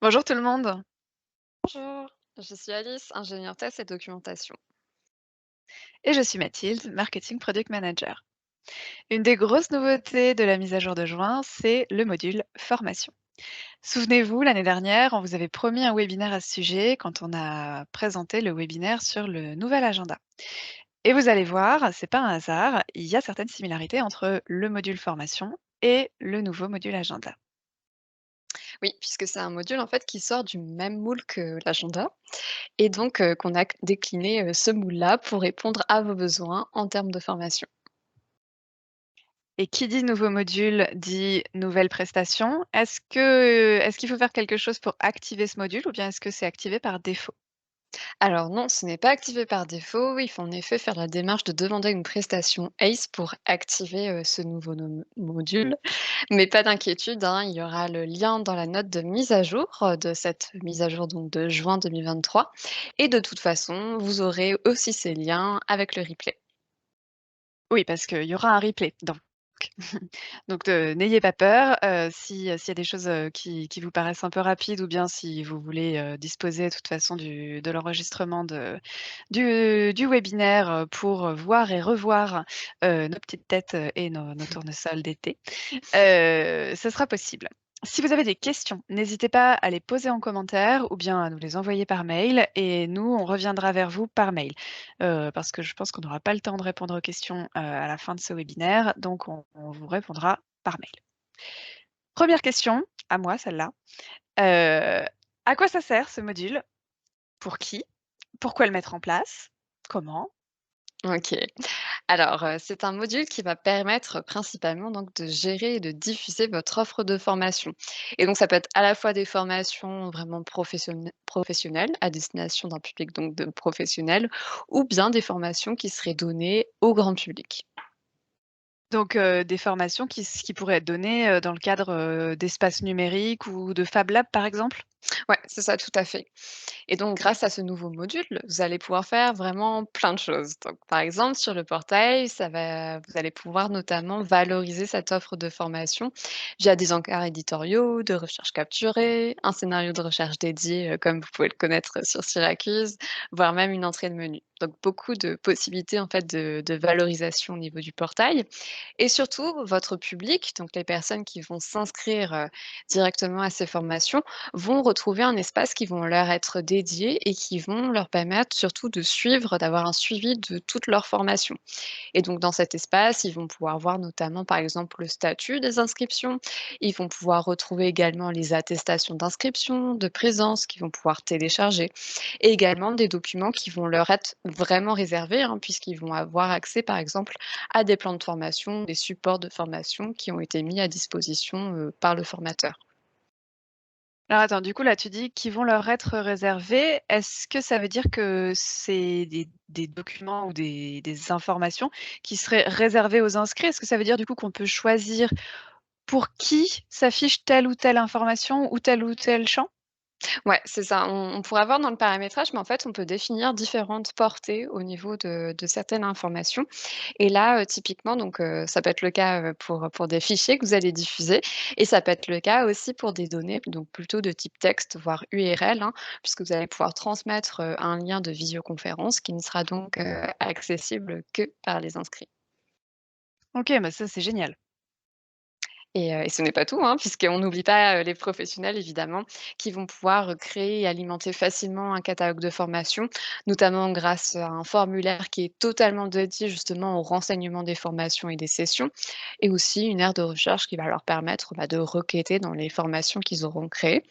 Bonjour tout le monde. Bonjour, je suis Alice, ingénieure test et documentation. Et je suis Mathilde, Marketing Product Manager. Une des grosses nouveautés de la mise à jour de juin, c'est le module formation. Souvenez-vous, l'année dernière, on vous avait promis un webinaire à ce sujet quand on a présenté le webinaire sur le nouvel agenda. Et vous allez voir, c'est pas un hasard, il y a certaines similarités entre le module formation et le nouveau module agenda. Oui, puisque c'est un module en fait qui sort du même moule que l'agenda et donc qu'on a décliné ce moule-là pour répondre à vos besoins en termes de formation. Et qui dit nouveau module dit nouvelle prestation. Est-ce qu'il faut faire quelque chose pour activer ce module ou bien est-ce que c'est activé par défaut? Alors non, ce n'est pas activé par défaut. Il faut en effet faire la démarche de demander une prestation ACE pour activer ce nouveau module. Mais pas d'inquiétude, hein, il y aura le lien dans la note de mise à jour de cette mise à jour donc de juin 2023. Et de toute façon, vous aurez aussi ces liens avec le replay. Oui, parce qu'il y aura un replay donc. Donc, n'ayez pas peur, s'il y a des choses, qui vous paraissent un peu rapides ou bien si vous voulez, disposer de toute façon de l'enregistrement du webinaire, pour, voir et revoir, nos petites têtes, et nos tournesols d'été, ce sera possible. Si vous avez des questions, n'hésitez pas à les poser en commentaire ou bien à nous les envoyer par mail et nous, on reviendra vers vous par mail. Parce que je pense qu'on n'aura pas le temps de répondre aux questions, à la fin de ce webinaire, donc on vous répondra par mail. Première question, à moi celle-là. Heu, à quoi ça sert ce module? Pour qui? Pourquoi le mettre en place? Comment? OK. Alors, c'est un module qui va permettre principalement donc de gérer et de diffuser votre offre de formation et donc ça peut être à la fois des formations vraiment professionnelles à destination d'un public donc de professionnels ou bien des formations qui seraient données au grand public. Donc, des formations qui pourraient être données, dans le cadre, d'espaces numériques ou de Fab Lab, par exemple? Ouais, c'est ça, tout à fait. Et donc, OK. grâce à ce nouveau module, vous allez pouvoir faire vraiment plein de choses. Donc, par exemple, sur le portail, vous allez pouvoir notamment valoriser cette offre de formation via des encarts éditoriaux, de recherche capturée, un scénario de recherche dédié, comme vous pouvez le connaître sur Syracuse, voire même une entrée de menu. Donc, beaucoup de possibilités en fait de valorisation au niveau du portail. Et surtout, votre public, donc les personnes qui vont s'inscrire directement à ces formations, vont retrouver un espace qui vont leur être dédié et qui vont leur permettre surtout de suivre, d'avoir un suivi de toute leur formation. Et donc dans cet espace, ils vont pouvoir voir notamment par exemple le statut des inscriptions, ils vont pouvoir retrouver également les attestations d'inscription, de présence qu'ils vont pouvoir télécharger et également des documents qui vont leur être vraiment réservés, hein, puisqu'ils vont avoir accès par exemple à des plans de formation, des supports de formation qui ont été mis à disposition par le formateur. Alors attends, du coup, là, tu dis qu'ils vont leur être réservés. Est-ce que ça veut dire que c'est des documents ou des informations qui seraient réservées aux inscrits? Est-ce que ça veut dire, du coup, qu'on peut choisir pour qui s'affiche telle ou telle information ou tel champ? Ouais, c'est ça. On pourra voir dans le paramétrage, mais en fait, on peut définir différentes portées au niveau de certaines informations. Et là, typiquement, donc, ça peut être le cas, pour des fichiers que vous allez diffuser et ça peut être le cas aussi pour des données, donc plutôt de type texte, voire URL, hein, puisque vous allez pouvoir transmettre, un lien de visioconférence qui ne sera donc, accessible que par les inscrits. OK, bah, ça, c'est génial. Et ce n'est pas tout, hein, puisqu'on n'oublie pas, les professionnels évidemment, qui vont pouvoir, créer et alimenter facilement un catalogue de formation, notamment grâce à un formulaire qui est totalement dédié justement au renseignement des formations et des sessions et aussi une aire de recherche qui va leur permettre, bah, de requêter dans les formations qu'ils auront créées.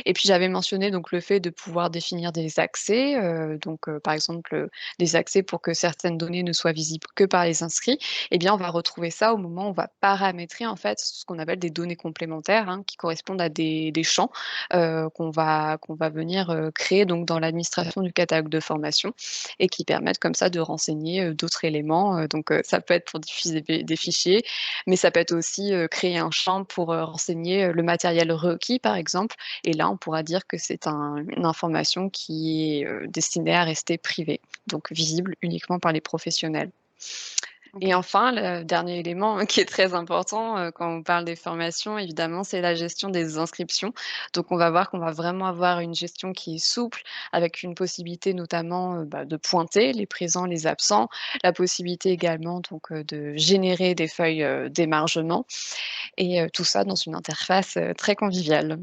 Et puis j'avais mentionné donc le fait de pouvoir définir des accès, donc par exemple, des accès pour que certaines données ne soient visibles que par les inscrits. Eh bien, on va retrouver ça au moment où on va paramétrer en fait ce qu'on appelle des données complémentaires, hein, qui correspondent à des champs, qu'on va venir, créer donc dans l'administration du catalogue de formation et qui permettent comme ça de renseigner, d'autres éléments, donc ça peut être pour diffuser des fichiers, mais ça peut être aussi, créer un champ pour, renseigner, le matériel requis par exemple et là, on pourra dire que c'est une information qui est, destinée à rester privée, donc visible uniquement par les professionnels. Et OK. enfin, le dernier élément qui est très important, quand on parle des formations, évidemment, c'est la gestion des inscriptions. Donc on va voir qu'on va vraiment avoir une gestion qui est souple, avec une possibilité notamment, de pointer les présents, les absents, la possibilité également donc, de générer des feuilles, d'émargement et tout ça dans une interface, très conviviale.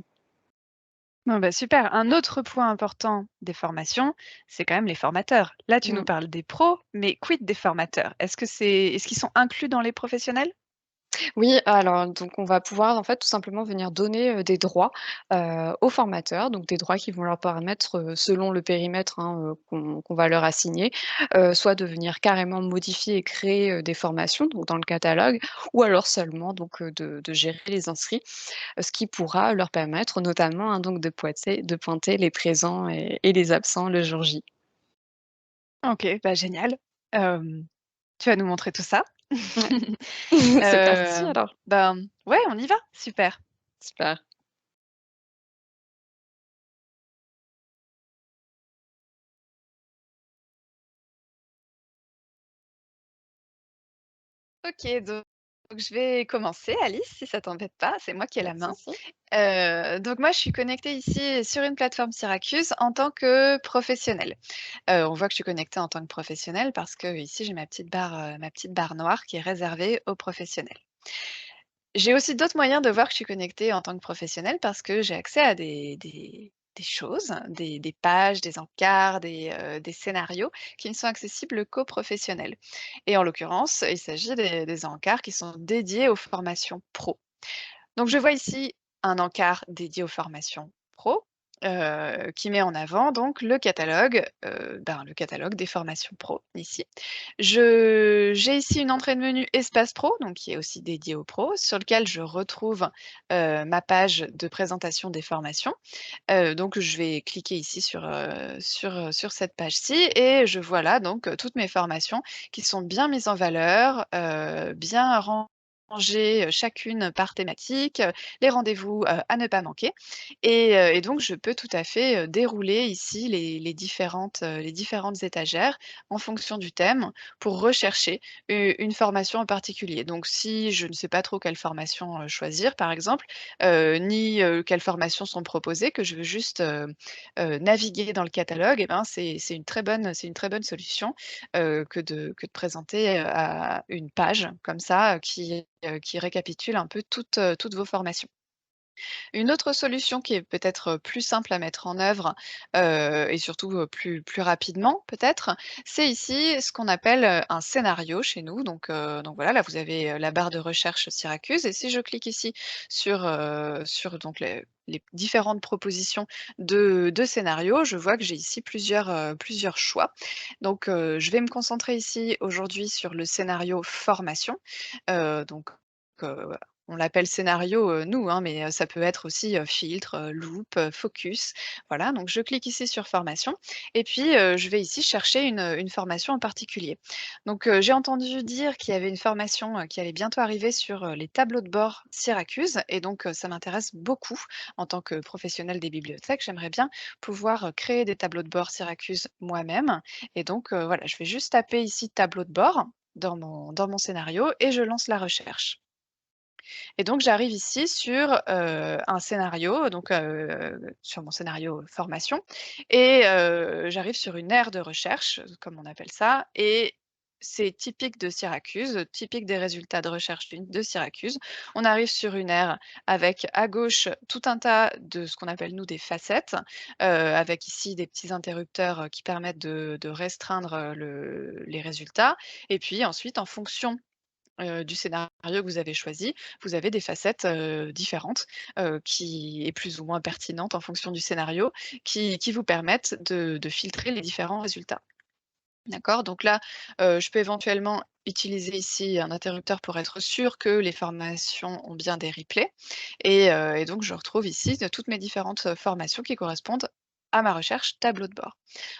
Bon, bah, super. Un autre point important des formations, c'est quand même les formateurs. Là, tu nous Mmh. parles des pros, mais quid des formateurs? Est-ce qu'ils sont inclus dans les professionnels? Oui, alors donc on va pouvoir en fait tout simplement venir donner, des droits, aux formateurs, donc des droits qui vont leur permettre, selon le périmètre, hein, qu'on va leur assigner, soit de venir carrément modifier et créer, des formations, donc dans le catalogue ou alors seulement donc, de gérer les inscrits, ce qui pourra leur permettre notamment, hein, donc de pointer les présents et les absents le jour J. OK, bah, génial. Hem, Tu vas nous montrer tout ça? Ouais. C'est parti alors. Ben, ouais, on y va, super. Super. OK, donc je vais commencer Alice, si ça t'embête pas, c'est moi qui ai Pas la de main. souci. Donc moi, je suis connectée ici sur une plateforme Syracuse en tant que professionnelle. On voit que je suis connectée en tant que professionnelle parce que ici j'ai ma petite barre noire qui est réservée aux professionnels. J'ai aussi d'autres moyens de voir que je suis connectée en tant que professionnelle parce que j'ai accès à des choses, des pages, des encarts, des scénarios qui ne sont accessibles qu'aux professionnels. Et en l'occurrence, il s'agit des encarts qui sont dédiés aux formations pro. Donc je vois ici un encart dédié aux formations pro, qui met en avant donc le catalogue des formations pro ici. J'ai ici une entrée de menu espace pro, donc qui est aussi dédiée aux pros, sur lequel je retrouve, ma page de présentation des formations. Donc je vais cliquer ici sur cette page-ci et je vois là donc, toutes mes formations qui sont bien mises en valeur, bien rangées, chacune par thématique, les rendez-vous, à ne pas manquer et donc je peux tout à fait, dérouler ici les différentes étagères en fonction du thème pour rechercher une formation en particulier. Donc si je ne sais pas trop quelle formation, choisir par exemple, ni, quelles formations sont proposées, que je veux juste, naviguer dans le catalogue et ben, c'est une très bonne solution, que de présenter, à une page comme ça, qui récapitule un peu toutes vos formations. Une autre solution qui est peut-être, plus simple à mettre en œuvre, et surtout, plus rapidement peut-être, c'est ici ce qu'on appelle, un scénario chez nous. Donc voilà, là vous avez, la barre de recherche Syracuse et si je clique ici sur donc les différentes propositions de scénarios, je vois que j'ai ici plusieurs choix. Donc je vais me concentrer ici aujourd'hui sur le scénario formation, donc heu, on l'appelle scénario, nous, hein, mais ça peut être aussi, filtre, loupe, focus. Voilà, donc je clique ici sur formation et puis, je vais ici chercher une formation en particulier. Donc j'ai entendu dire qu'il y avait une formation, qui allait bientôt arriver sur, les tableaux de bord Syracuse et donc ça m'intéresse beaucoup en tant que professionnelle des bibliothèques. J'aimerais bien pouvoir, créer des tableaux de bord Syracuse moi-même et donc voilà, je vais juste taper ici tableau de bord dans mon scénario et je lance la recherche. Et donc j'arrive ici sur, un scénario, donc sur mon scénario formation et j'arrive sur une aire de recherche, comme on appelle ça et c'est typique de Syracuse, typique des résultats de recherche de Syracuse. On arrive sur une aire avec à gauche tout un tas de ce qu'on appelle nous des facettes, avec ici des petits interrupteurs, qui permettent de restreindre, les résultats et puis ensuite en fonction du scénario que vous avez choisi, vous avez des facettes, différentes, qui est plus ou moins pertinentes en fonction du scénario, qui vous permettent de filtrer les différents résultats. D'accord? Donc là, je peux éventuellement utiliser ici un interrupteur pour être sûr que les formations ont bien des replays et donc je retrouve ici de toutes mes différentes, formations qui correspondent à ma recherche tableau de bord.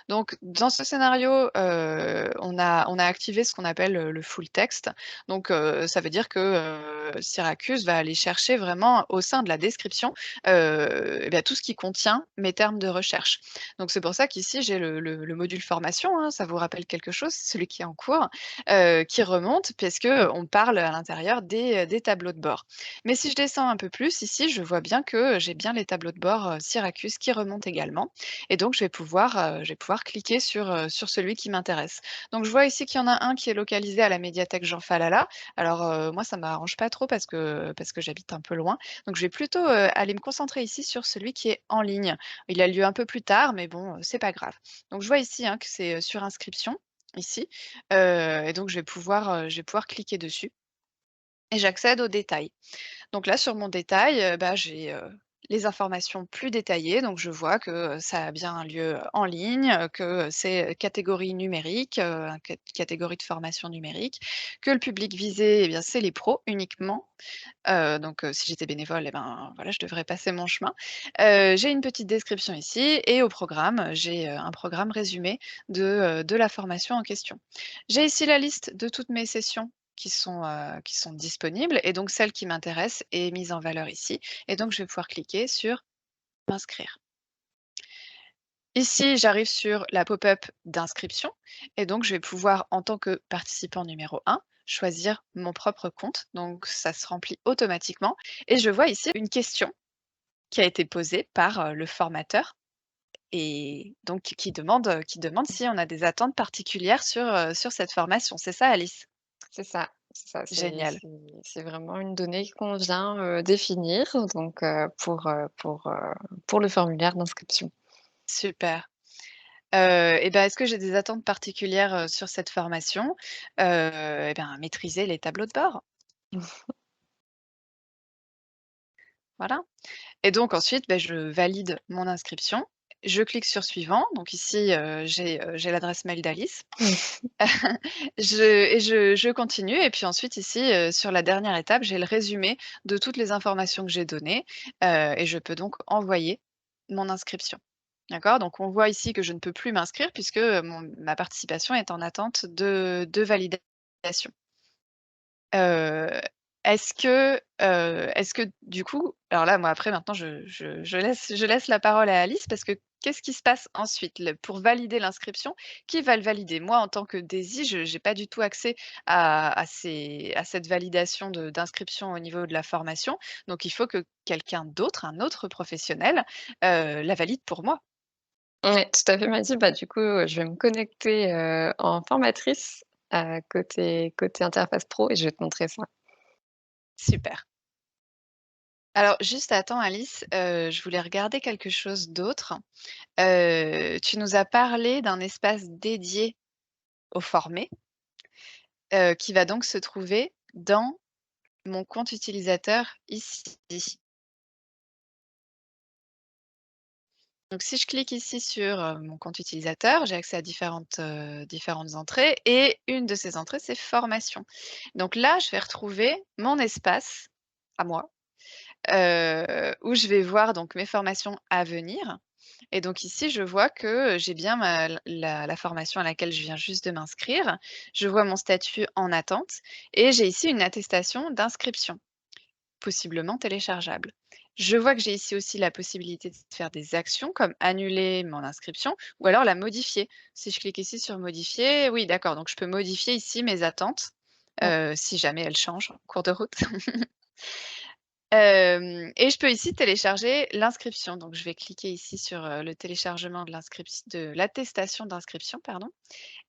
Donc dans ce scénario, on a activé ce qu'on appelle, le full text. Donc ça veut dire que, Syracuse va aller chercher vraiment au sein de la description, et bah, tout ce qui contient mes termes de recherche. Donc c'est pour ça qu'ici j'ai le module formation, hein, ça vous rappelle quelque chose? Celui qui est en cours, qui remonte puisque, on parle à l'intérieur des tableaux de bord. Mais si je descends un peu plus ici, je vois bien que, j'ai bien les tableaux de bord, Syracuse qui remontent également et donc je vais pouvoir cliquer sur celui qui m'intéresse. Donc je vois ici qu'il y en a un qui est localisé à la médiathèque Jean Falala. Alors, moi ça m'arrange pas trop parce que j'habite un peu loin. Donc je vais plutôt, aller me concentrer ici sur celui qui est en ligne. Il a lieu un peu plus tard, mais bon, c'est pas grave. Donc je vois ici, hein, que c'est, sur inscription, ici, et donc je vais pouvoir cliquer dessus et j'accède aux détails. Donc là, sur mon détail, bah, j'ai, les informations plus détaillées. Donc je vois que, ça a bien un lieu, en ligne, que, c'est, catégorie numérique, catégorie de formation numérique, que le public visé, eh bien, c'est les pros uniquement. Donc si j'étais bénévole, eh ben, voilà, je devrais passer mon chemin. J'ai une petite description ici et au programme, j'ai, un programme résumé de la formation en question. J'ai ici la liste de toutes mes sessions qui sont disponibles et donc celle qui m'intéresse est mise en valeur ici et donc je vais pouvoir cliquer sur «M'inscrire». Ici, j'arrive sur la pop-up d'inscription et donc je vais pouvoir, en tant que participant numéro 1, choisir mon propre compte. Donc ça se remplit automatiquement et je vois ici une question qui a été posée par, le formateur et donc qui demande si on a des attentes particulières sur cette formation. C'est ça, Alice? C'est ça, c'est ça, Génial, c'est vraiment une donnée qu'on vient, définir donc pour le formulaire d'inscription. super. Et ben, est-ce que j'ai des attentes particulières, sur cette formation? Et ben, maîtriser les tableaux de bord, voilà. Et donc ensuite, beh, je valide mon inscription. Je clique sur suivant. Donc ici, j'ai l'adresse mail d'Alice. Je continue et puis ensuite ici, sur la dernière étape, j'ai le résumé de toutes les informations que j'ai données, et je peux donc envoyer mon inscription. D'accord? Donc on voit ici que je ne peux plus m'inscrire puisque, ma participation est en attente de validation. Heu, est-ce que du coup alors là, moi, après maintenant je laisse la parole à Alice parce que qu'est-ce qui se passe ensuite? Pour valider l'inscription, qui va le valider? Moi, en tant que DESI, je n'ai pas du tout accès à cette validation d'inscription au niveau de la formation, donc il faut que quelqu'un d'autre, un autre professionnel, la valide pour moi. Ouais, tout à fait, m'a dit: «Bah, du coup, je vais me connecter, en formatrice, côté interface pro et je vais te montrer ça». Super. Alors juste attends Alice, je voulais regarder quelque chose d'autre. Tu nous as parlé d'un espace dédié aux formés, qui va donc se trouver dans mon compte utilisateur ici. Donc si je clique ici sur, mon compte utilisateur, j'ai accès à différentes entrées et une de ces entrées, c'est formation. Donc là, je vais retrouver mon espace à moi, où je vais voir donc mes formations à venir. Et donc ici, je vois que, j'ai bien la formation à laquelle je viens juste de m'inscrire. Je vois mon statut en attente et j'ai ici une attestation d'inscription, possiblement téléchargeable. Je vois que j'ai ici aussi la possibilité de faire des actions comme annuler mon inscription ou alors la modifier. Si je clique ici sur modifier, oui d'accord, donc je peux modifier ici mes attentes, Mmh. si jamais elles changent en cours de route. Et je peux ici télécharger l'inscription. Donc je vais cliquer ici sur, le téléchargement de l'attestation d'inscription, pardon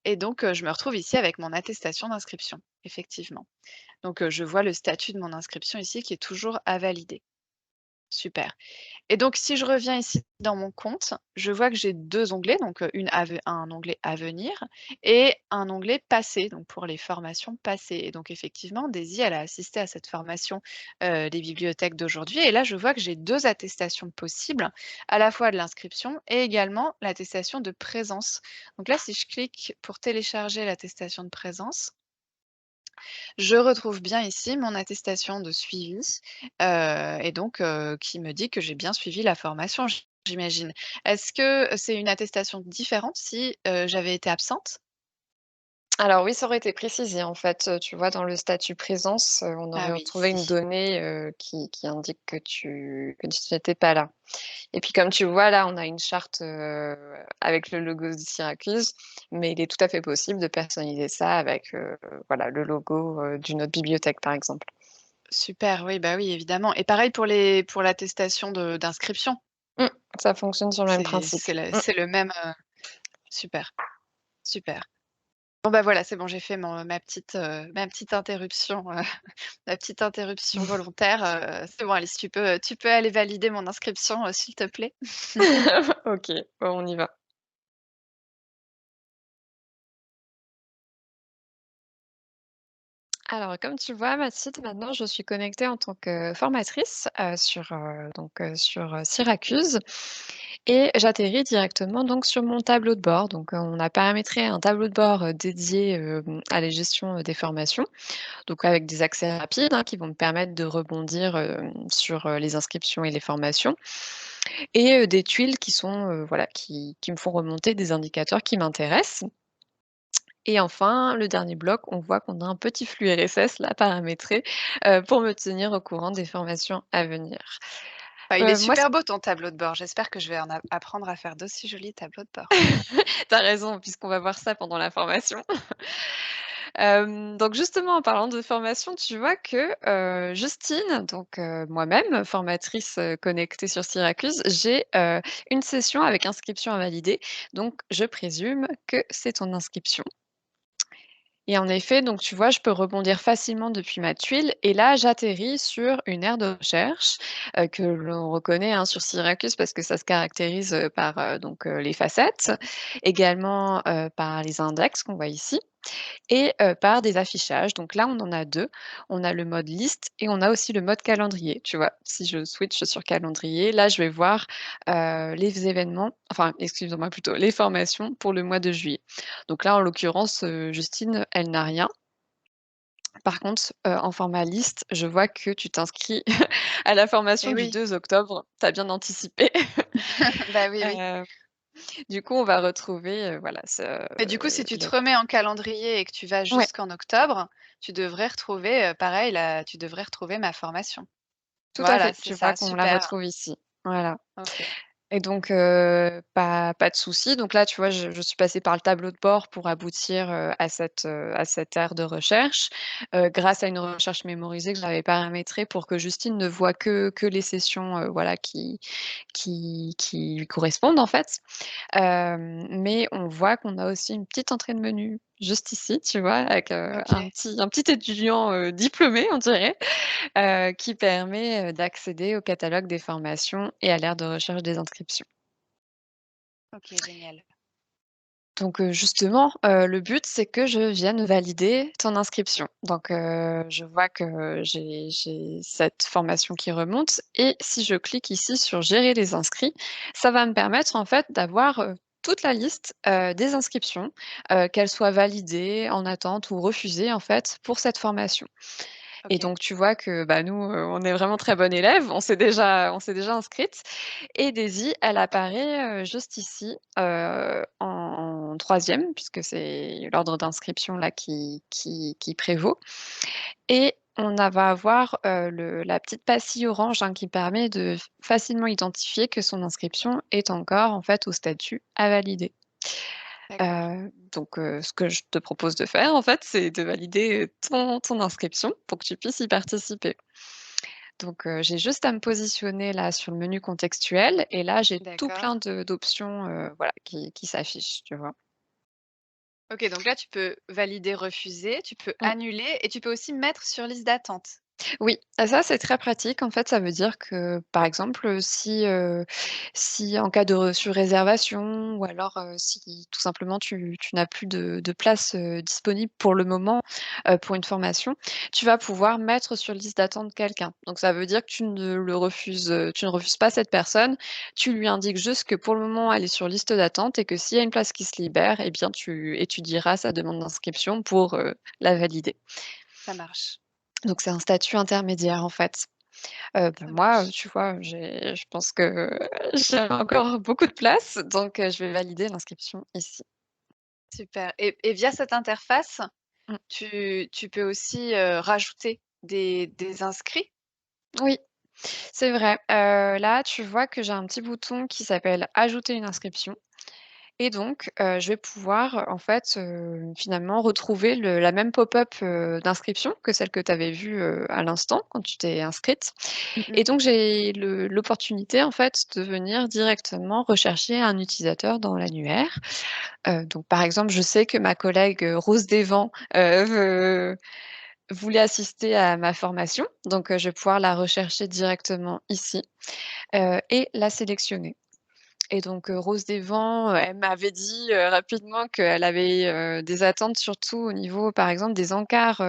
et donc je me retrouve ici avec mon attestation d'inscription, effectivement. Donc je vois le statut de mon inscription ici qui est toujours à valider. Super. Et donc si je reviens ici dans mon compte, je vois que j'ai 2 onglets, donc un onglet «À venir» et un onglet «Passé», donc pour les formations passées et donc effectivement, Daisy, elle a assisté à cette formation, des bibliothèques d'aujourd'hui et là, je vois que j'ai 2 attestations possibles, à la fois de l'inscription et également l'attestation de présence. Donc là, si je clique pour télécharger l'attestation de présence, je retrouve bien ici mon attestation de suivi, et donc qui me dit que j'ai bien suivi la formation. j'imagine. Est-ce que c'est une attestation différente si, j'avais été absente? Alors oui, ça aurait été précisé en fait, tu vois dans le statut présence, on Ah aurait oui, retrouvé une ici. donnée, qui indique que tu n'étais pas là. Et puis comme tu vois là, on a une charte, avec le logo de Syracuse, mais il est tout à fait possible de personnaliser ça avec, voilà le logo, d'une autre bibliothèque par exemple. Super, oui, bah, oui, évidemment et pareil pour l'attestation d'inscription? Mmh, ça fonctionne sur le même C'est principe. c'est le Mmh. c'est le même, super, super. Bon, bah, voilà, c'est bon, j'ai fait ma petite interruption, ma petite interruption volontaire, c'est bon Alice, tu peux aller valider mon inscription, s'il te plaît? OK, bon on y va. Alors, comme tu vois, Mathilde, maintenant, je suis connectée en tant que formatrice sur Syracuse et j'atterris directement donc sur mon tableau de bord. Donc, on a paramétré un tableau de bord dédié à la gestion des formations, donc avec des accès rapides qui vont me permettre de rebondir sur les inscriptions et les formations et des tuiles qui sont voilà, qui me font remonter des indicateurs qui m'intéressent. Et enfin, le dernier bloc, on voit qu'on a un petit flux RSS là paramétré, pour me tenir au courant des formations à venir. Bah, il est Moi ce super beau ton tableau de bord. J'espère que je vais en a apprendre à faire d'aussi jolis tableaux de bord. tu raison, puisqu'on va voir ça pendant la formation. Donc justement, en parlant de formation, tu vois que, Justine, donc moi-même, formatrice, connectée sur Syracuse, j'ai, une session avec inscription à valider, donc je présume que c'est ton inscription. Et en effet, donc tu vois, je peux rebondir facilement depuis ma tuile et là, j'atterris sur une aire de recherche, que l'on reconnaît, sur Syracuse parce que ça se caractérise, par, les facettes, également, par les index qu'on voit ici et par des affichages. Donc là, on en a 2. On a le mode liste et on a aussi le mode calendrier, tu vois? Si je switch sur calendrier, là, je vais voir, les événements enfin, excusez-moi, plutôt les formations pour le mois de juillet. Donc là, en l'occurrence, Justine, elle n'a rien. Par contre, en format liste, je vois que tu t'inscris à la formation Et du oui, 2 octobre. Tu as bien anticipé. bah, oui, oui. Heu, du coup, on va retrouver, voilà, ce Mais du coup, si tu te le remets en calendrier et que tu vas ouais, jusqu'en octobre, tu devrais retrouver, pareil là, tu devrais retrouver ma formation. tout à Voilà, fait. c'est Tu vois ça, qu'on la super. retrouve ici. Voilà. OK. Et donc pas de souci. Donc là, tu vois, je suis passée par le tableau de bord pour aboutir, à cette aire de recherche, grâce à une recherche mémorisée que j'avais paramétrée pour que Justine ne voit que les sessions, voilà, qui lui correspondent, en fait. Mais on voit qu'on a aussi une petite entrée de menu juste ici, tu vois? Avec, OK. un petit étudiant, diplômé, on dirait, qui permet, d'accéder au catalogue des formations et à l'aire de recherche des inscriptions. OK, génial. Donc, justement, le but, c'est que je vienne valider ton inscription. Donc, je vois que j'ai cette formation qui remonte et si je clique ici sur «Gérer les inscrits», ça va me permettre, en fait, d'avoir, toute la liste, des inscriptions, qu'elles soient validées, en attente ou refusées, en fait, pour cette formation. Et OK. donc tu vois que, bah, nous, on est vraiment très bonnes élèves, on s'est déjà inscrites et Daisy, elle apparaît, juste ici, en 3 puisque c'est l'ordre d'inscription là qui prévaut et va avoir, le la petite pastille orange, qui permet de facilement identifier que son inscription est encore, en fait, au statut «à valider». D'accord. Donc ce que je te propose de faire, en fait, c'est de valider, ton inscription pour que tu puisses y participer. Donc j'ai juste à me positionner là sur le menu contextuel et là, j'ai tout D'accord. plein d'options, voilà, qui s'affichent, tu vois? OK, donc là, tu peux valider, refuser, tu peux Mmh. annuler et tu peux aussi mettre sur liste d'attente. Oui, ça, c'est très pratique. En fait, ça veut dire que, par exemple, si en cas de surréservation ou alors, si tout simplement tu n'as plus de place, disponible pour le moment, pour une formation, tu vas pouvoir mettre sur liste d'attente quelqu'un. Donc ça veut dire que tu ne refuses pas cette personne, tu lui indiques juste que pour le moment, elle est sur liste d'attente et que s'il y a une place qui se libère, eh bien, tu étudieras sa demande d'inscription pour, la valider. Ça marche. Donc c'est un statut intermédiaire, en fait. Bah, Ça moi, marche. tu vois, je pense que j'ai encore beaucoup de place, donc je vais valider l'inscription ici. Super et via cette interface, Mmh. tu peux aussi, rajouter des inscrits? Oui, c'est vrai. Là, tu vois que j'ai un petit bouton qui s'appelle «Ajouter une inscription». Et donc, je vais pouvoir, en fait, finalement retrouver la même pop-up, d'inscription que celle que tu avais vue, à l'instant quand tu t'es inscrite. Mmh Et mh. donc j'ai l'opportunité, en fait, de venir directement rechercher un utilisateur dans l'annuaire. Donc par exemple, je sais que ma collègue, Rose Desvents, voulait assister à ma formation, donc je vais pouvoir la rechercher directement ici, et la sélectionner. Et donc, Rose des Vents, elle m'avait dit, rapidement qu'elle avait, des attentes surtout au niveau, par exemple, des encarts,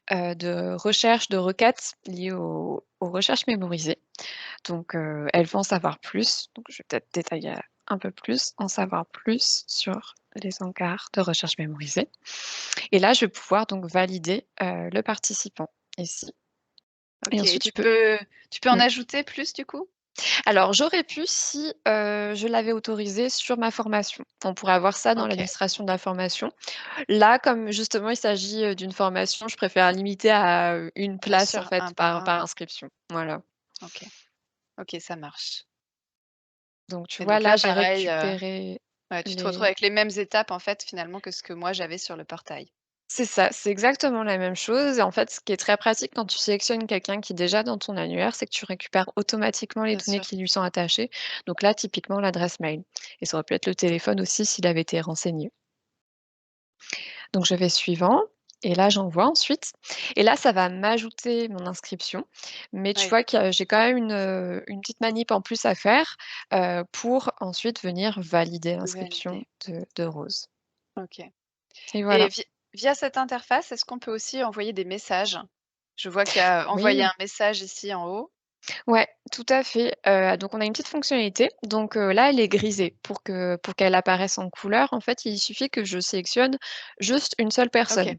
de recherche de requêtes liées aux recherches mémorisées. Donc, elle veut en savoir plus, donc je vais peut-être détailler un peu plus, en savoir plus sur les encarts de recherche mémorisée. Et là, je vais pouvoir donc valider, le participant ici. Et OK et ensuite je peux tu peux en mmh. ajouter plus du coup? Alors, j'aurais pu si, je l'avais autorisé sur ma formation. On pourrait avoir ça dans OK, l'administration de la formation. Là, comme justement il s'agit, d'une formation, je préfère limiter à, 1 bien place en sûr, fait un par par un. inscription. Voilà. OK, OK, ça marche Donc tu et vois, donc là, là j'ai pareil, récupéré ouais, tu te retrouves les avec les mêmes étapes en fait finalement que ce que moi j'avais sur le portail. c'est ça, c'est exactement la même chose et en fait, ce qui est très pratique quand tu sélectionnes quelqu'un qui est déjà dans ton annuaire, c'est que tu récupères automatiquement les Bien données sûr. qui lui sont attachées. Donc là, typiquement l'adresse mail et ça aurait pu être le téléphone aussi s'il avait été renseigné. Donc je vais suivant et là j'envoie ensuite et là ça va m'ajouter mon inscription. Mais tu Oui, vois que j'ai quand même une petite manip en plus à faire, pour ensuite venir valider l'inscription valider. de Rose OK et et voilà. via cette interface, est-ce qu'on peut aussi envoyer des messages? Je vois qu'il y a envoyer Oui. un message ici en haut. Ouais, tout à fait. Donc on a une petite fonctionnalité. Donc, là, elle est grisée. Pour qu'elle apparaisse en couleur, en fait, il suffit que je sélectionne juste une seule personne. OK,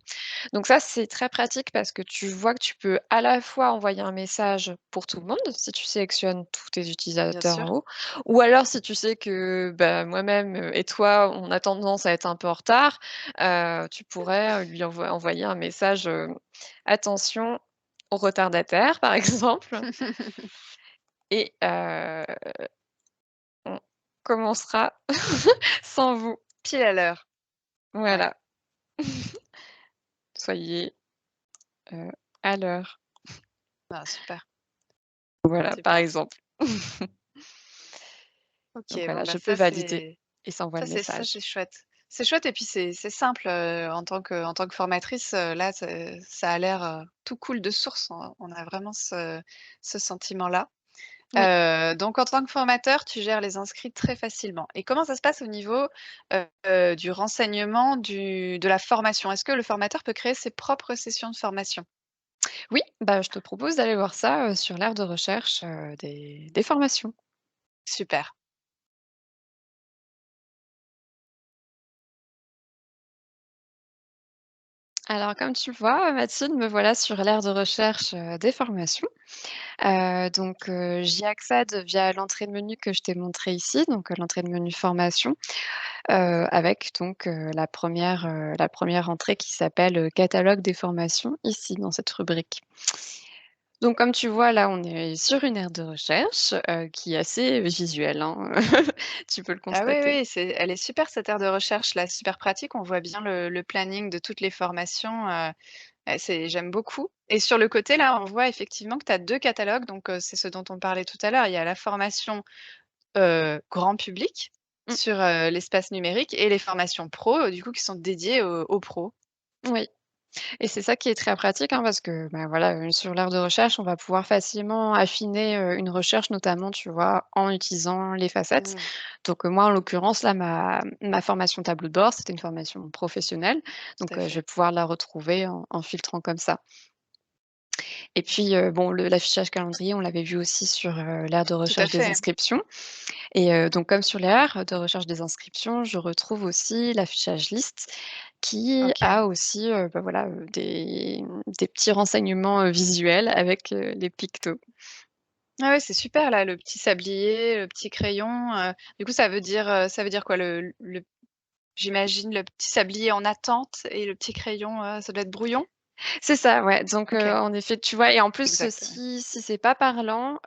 Donc ça, c'est très pratique parce que tu vois que tu peux à la fois envoyer un message pour tout le monde, si tu sélectionnes tous tes bien utilisateurs sûr. en haut, ou alors si tu sais que, bah, moi-même, et toi, on a tendance à être un peu en retard, tu pourrais, lui envoyer un message, «Attention aux retardataires», par exemple et on commencera sans vous. Pile à l'heure. Ouais, Voilà. Soyez, heu, à l'heure. ah super, Voilà, c'est par bien. exemple. Donc OK, bon voilà, bah je peux valider et ça envoie le ça message. c'est chouette. C'est chouette et puis c'est simple, en tant que formatrice, là ça a l'air, tout coule de source. On a vraiment ce sentiment-là. Oui. Donc en tant que formateur, tu gères les inscrits très facilement et comment ça se passe au niveau, du renseignement de la formation? Est-ce que le formateur peut créer ses propres sessions de formation? Oui, bah, je te propose d'aller voir ça, sur l'aire de recherche, des formations. Super. Alors comme tu le vois, Mathilde, me voilà sur l'aire de recherche, des formations. Donc j'y accède via l'entrée de menu que je t'ai montrée ici, donc l'entrée de menu formation. Avec donc, la première entrée qui s'appelle, catalogue des formations ici dans cette rubrique. Donc comme tu vois là, on est sur une aire de recherche, qui est assez visuelle, hein, tu peux le Ah oui, constater. oui, elle est super cette aire de recherche là, super pratique. On voit bien le planning de toutes les formations, j'aime beaucoup et sur le côté là, on voit effectivement que tu as 2 catalogues donc c'est ce dont on parlait tout à l'heure. Il y a la formation, grand public Mmh, sur, l'espace numérique et les formations pro, du coup qui sont dédiées aux pros. oui et c'est ça qui est très pratique, hein, parce que, bah, voilà, sur l'aire de recherche, on va pouvoir facilement affiner, une recherche notamment, tu vois, en utilisant les facettes. Mmh, Donc, moi, en l'occurrence, là, ma formation tableau de bord, c'était une formation professionnelle, tout donc, à je vais fait. pouvoir la retrouver en filtrant comme ça. Et puis, bon, l'affichage calendrier, on l'avait vu aussi sur, l'aire de Tout à recherche des fait. inscriptions et donc comme sur l'aire de recherche des inscriptions, je retrouve aussi l'affichage liste qui OK. a aussi, voilà, des petits renseignements, visuels avec, les pictos. Ah ouais, c'est super là, le petit sablier, le petit crayon, du coup ça veut dire quoi le j'imagine le petit sablier en attente et le petit crayon, ça doit être brouillon? C'est ça, ouais, donc OK, en effet, tu vois et en plus, exact, ouais. si c'est pas parlant,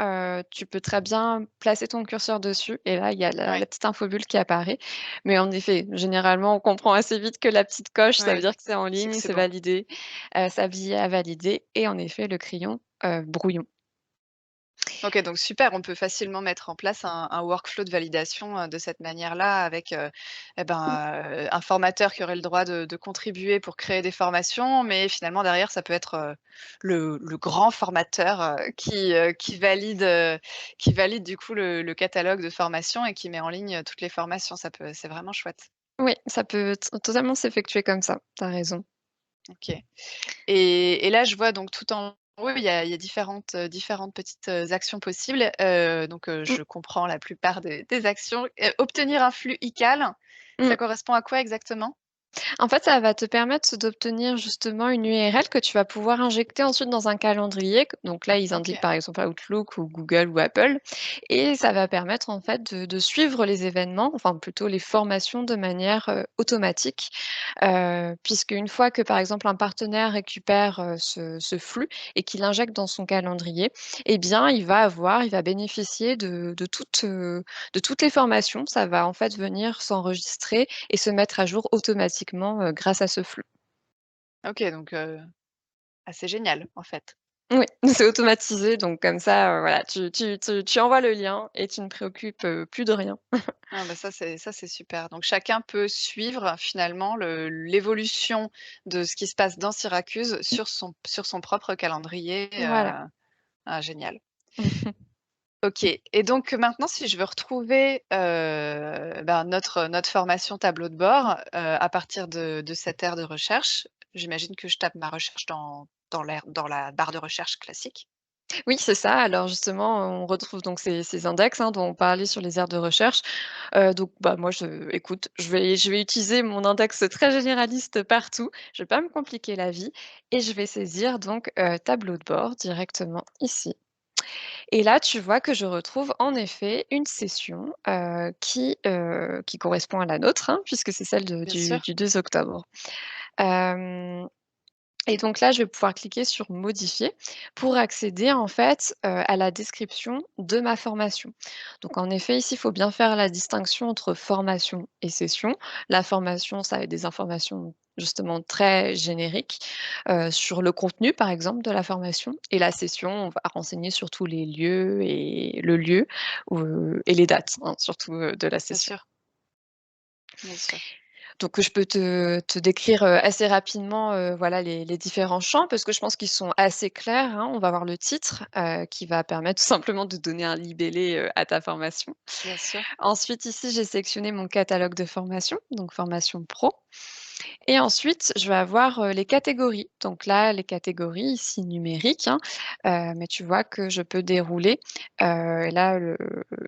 tu peux très bien placer ton curseur dessus et là, il y a la Ouais, petite infobulle qui apparaît. Mais en effet, généralement, on comprend assez vite que la petite coche, ça veut ouais, dire que c'est en c'est que ligne, c'est c'est bon. validé, sablier à valider et en effet, le crayon, brouillon. OK, donc super, on peut facilement mettre en place un workflow de validation, de cette manière-là avec, un formateur qui aurait le droit de contribuer pour créer des formations, mais finalement derrière ça peut être, le grand formateur, qui valide du coup le catalogue de formation et qui met en ligne, toutes les formations. C'est vraiment chouette. Oui, ça peut totalement s'effectuer comme ça, tu as raison. OK. Et là, je vois donc tout en haut, il y a différentes petites, actions possibles. Mmh, Je comprends la plupart des actions. Obtenir un flux ICAL, mmh. ça correspond à quoi exactement? En fait, ça va te permettre d'obtenir justement une URL que tu vas pouvoir injecter ensuite dans un calendrier. Donc là, ils indiquent OK, par exemple Outlook ou Google ou Apple. Et ça va permettre en fait de suivre les événements, enfin plutôt les formations de manière automatique. Puisque une fois que par exemple un partenaire récupère ce flux et qu'il l'injecte dans son calendrier, eh bien, il va bénéficier de toutes les formations. Ça va en fait venir s'enregistrer et se mettre à jour automatiquement, grâce à ce flux. OK, donc assez génial, en fait. Oui, c'est automatisé donc comme ça, voilà, tu envoies le lien et tu ne préoccupes, plus de rien. Ah bah, ça c'est super. Donc chacun peut suivre finalement l'évolution de ce qui se passe dans Syracuse sur son propre calendrier, Voilà. ah génial. OK et donc maintenant si je veux retrouver, notre formation tableau de bord, à partir de cette aire de recherche, j'imagine que je tape ma recherche dans la barre de recherche classique? Oui, c'est ça. Alors justement, on retrouve donc ces index, hein, dont on parlait sur les aires de recherche. Donc bah, moi je vais utiliser mon index très généraliste partout. Je vais pas me compliquer la vie et je vais saisir donc, tableau de bord directement ici. Et là, tu vois que je retrouve en effet une session, qui correspond à la nôtre, hein, puisque c'est celle Bien sûr. du 2 octobre. Hem Et donc là, je vais pouvoir cliquer sur «Modifier» pour accéder en fait, à la description de ma formation. Donc en effet, ici, il faut bien faire la distinction entre formation et session. La formation, ça va être des informations justement très génériques, sur le contenu, par exemple, de la formation et la session, on va renseigner sur tous les lieux et le lieu, et les dates, hein, surtout, de la Bien session. sûr, bien sûr. Donc, je peux te décrire, assez rapidement, voilà les différents champs parce que je pense qu'ils sont assez clairs, hein. On va voir le titre, qui va permettre tout simplement de donner un libellé, à ta formation. Bien sûr. Ensuite ici, j'ai sélectionné mon catalogue de formation, donc formation pro et ensuite je vais avoir, les catégories. Donc là, les catégories ici numériques, hein, mais tu vois que je peux dérouler, là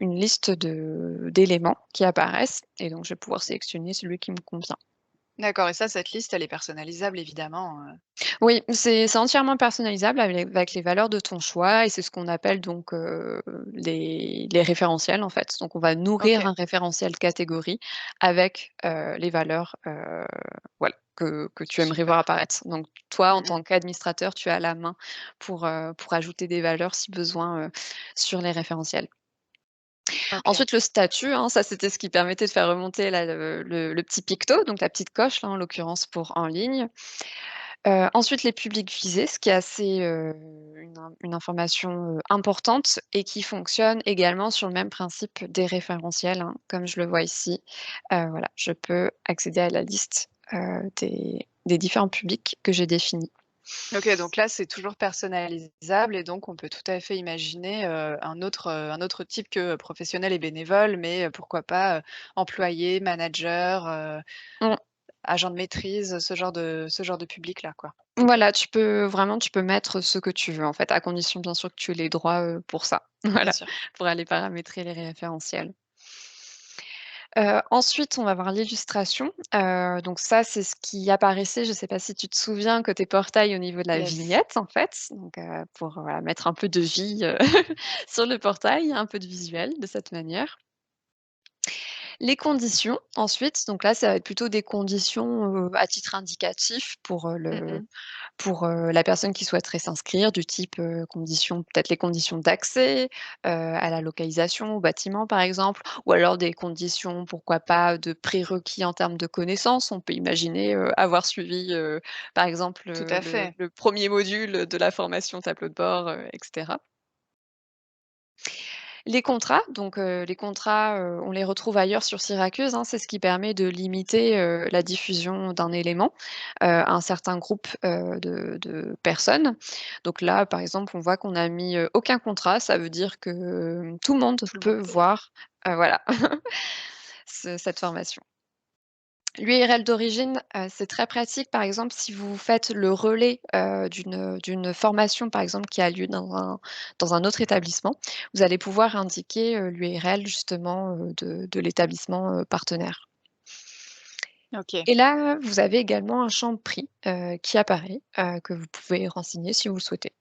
une liste d'éléments qui apparaissent et donc je vais pouvoir sélectionner celui qui me convient. D'accord et ça, cette liste, elle est personnalisable évidemment, Oui, c'est entièrement personnalisable avec les valeurs de ton choix et c'est ce qu'on appelle donc, les référentiels, en fait. Donc on va nourrir OK. un référentiel catégorie avec, les valeurs, voilà, que tu aimerais voir Super. apparaître. Donc toi, en Mmh mh. tant qu'administrateur, tu as la main pour ajouter des valeurs si besoin, sur les référentiels. OK. Ensuite, le statut, hein, ça, c'était ce qui permettait de faire remonter là le petit picto, donc la petite coche là, en l'occurrence pour en ligne. Ensuite, les publics visés, ce qui est assez, une information, importante et qui fonctionne également sur le même principe des référentiels, hein. Comme je le vois ici, voilà, je peux accéder à la liste, des différents publics que j'ai définis. OK, donc là, c'est toujours personnalisable et donc on peut tout à fait imaginer, un autre type que professionnel et bénévole, mais pourquoi pas, employé, manager, Mmh. agent de maîtrise, ce genre de public-là, quoi. Voilà, tu peux mettre ce que tu veux, en fait, à condition bien sûr que tu aies les droits, pour ça. Bien Voilà, sûr. pour aller paramétrer les référentiels. Ensuite, on va voir l'illustration. Donc ça, c'est ce qui apparaissait, je ne sais pas si tu te souviens, côté portail au niveau de la Yes. vignette, en fait. Donc, pour, voilà, mettre un peu de vie, sur le portail, un peu de visuel de cette manière. Les conditions ensuite, donc là, ça va être plutôt des conditions, à titre indicatif Mmh mh. la personne qui souhaiterait s'inscrire, du type, conditions peut-être les conditions d'accès, à la localisation, au bâtiment par exemple, ou alors des conditions, pourquoi pas, de prérequis en termes de connaissances. On peut imaginer, avoir suivi, par exemple, Tout à fait. le 1er module de la formation tableau de bord, et cetera. Les contrats, donc les contrats, on les retrouve ailleurs sur Syracuse, hein. C'est ce qui permet de limiter, la diffusion d'un élément, à un certain groupe, de personnes. Donc là, par exemple, on voit qu'on a mis, aucun contrat. Ça veut dire que, tout le monde Tout le monde peut peut lire. voir, voilà, cette formation. L'URL d'origine, c'est très pratique, par exemple, si vous faites le relais, d'une formation, par exemple, qui a lieu dans un autre établissement, vous allez pouvoir indiquer, l'URL justement, de l'établissement, partenaire. OK. Et là, vous avez également un champ prix, qui apparaît, que vous pouvez renseigner si vous le souhaitez.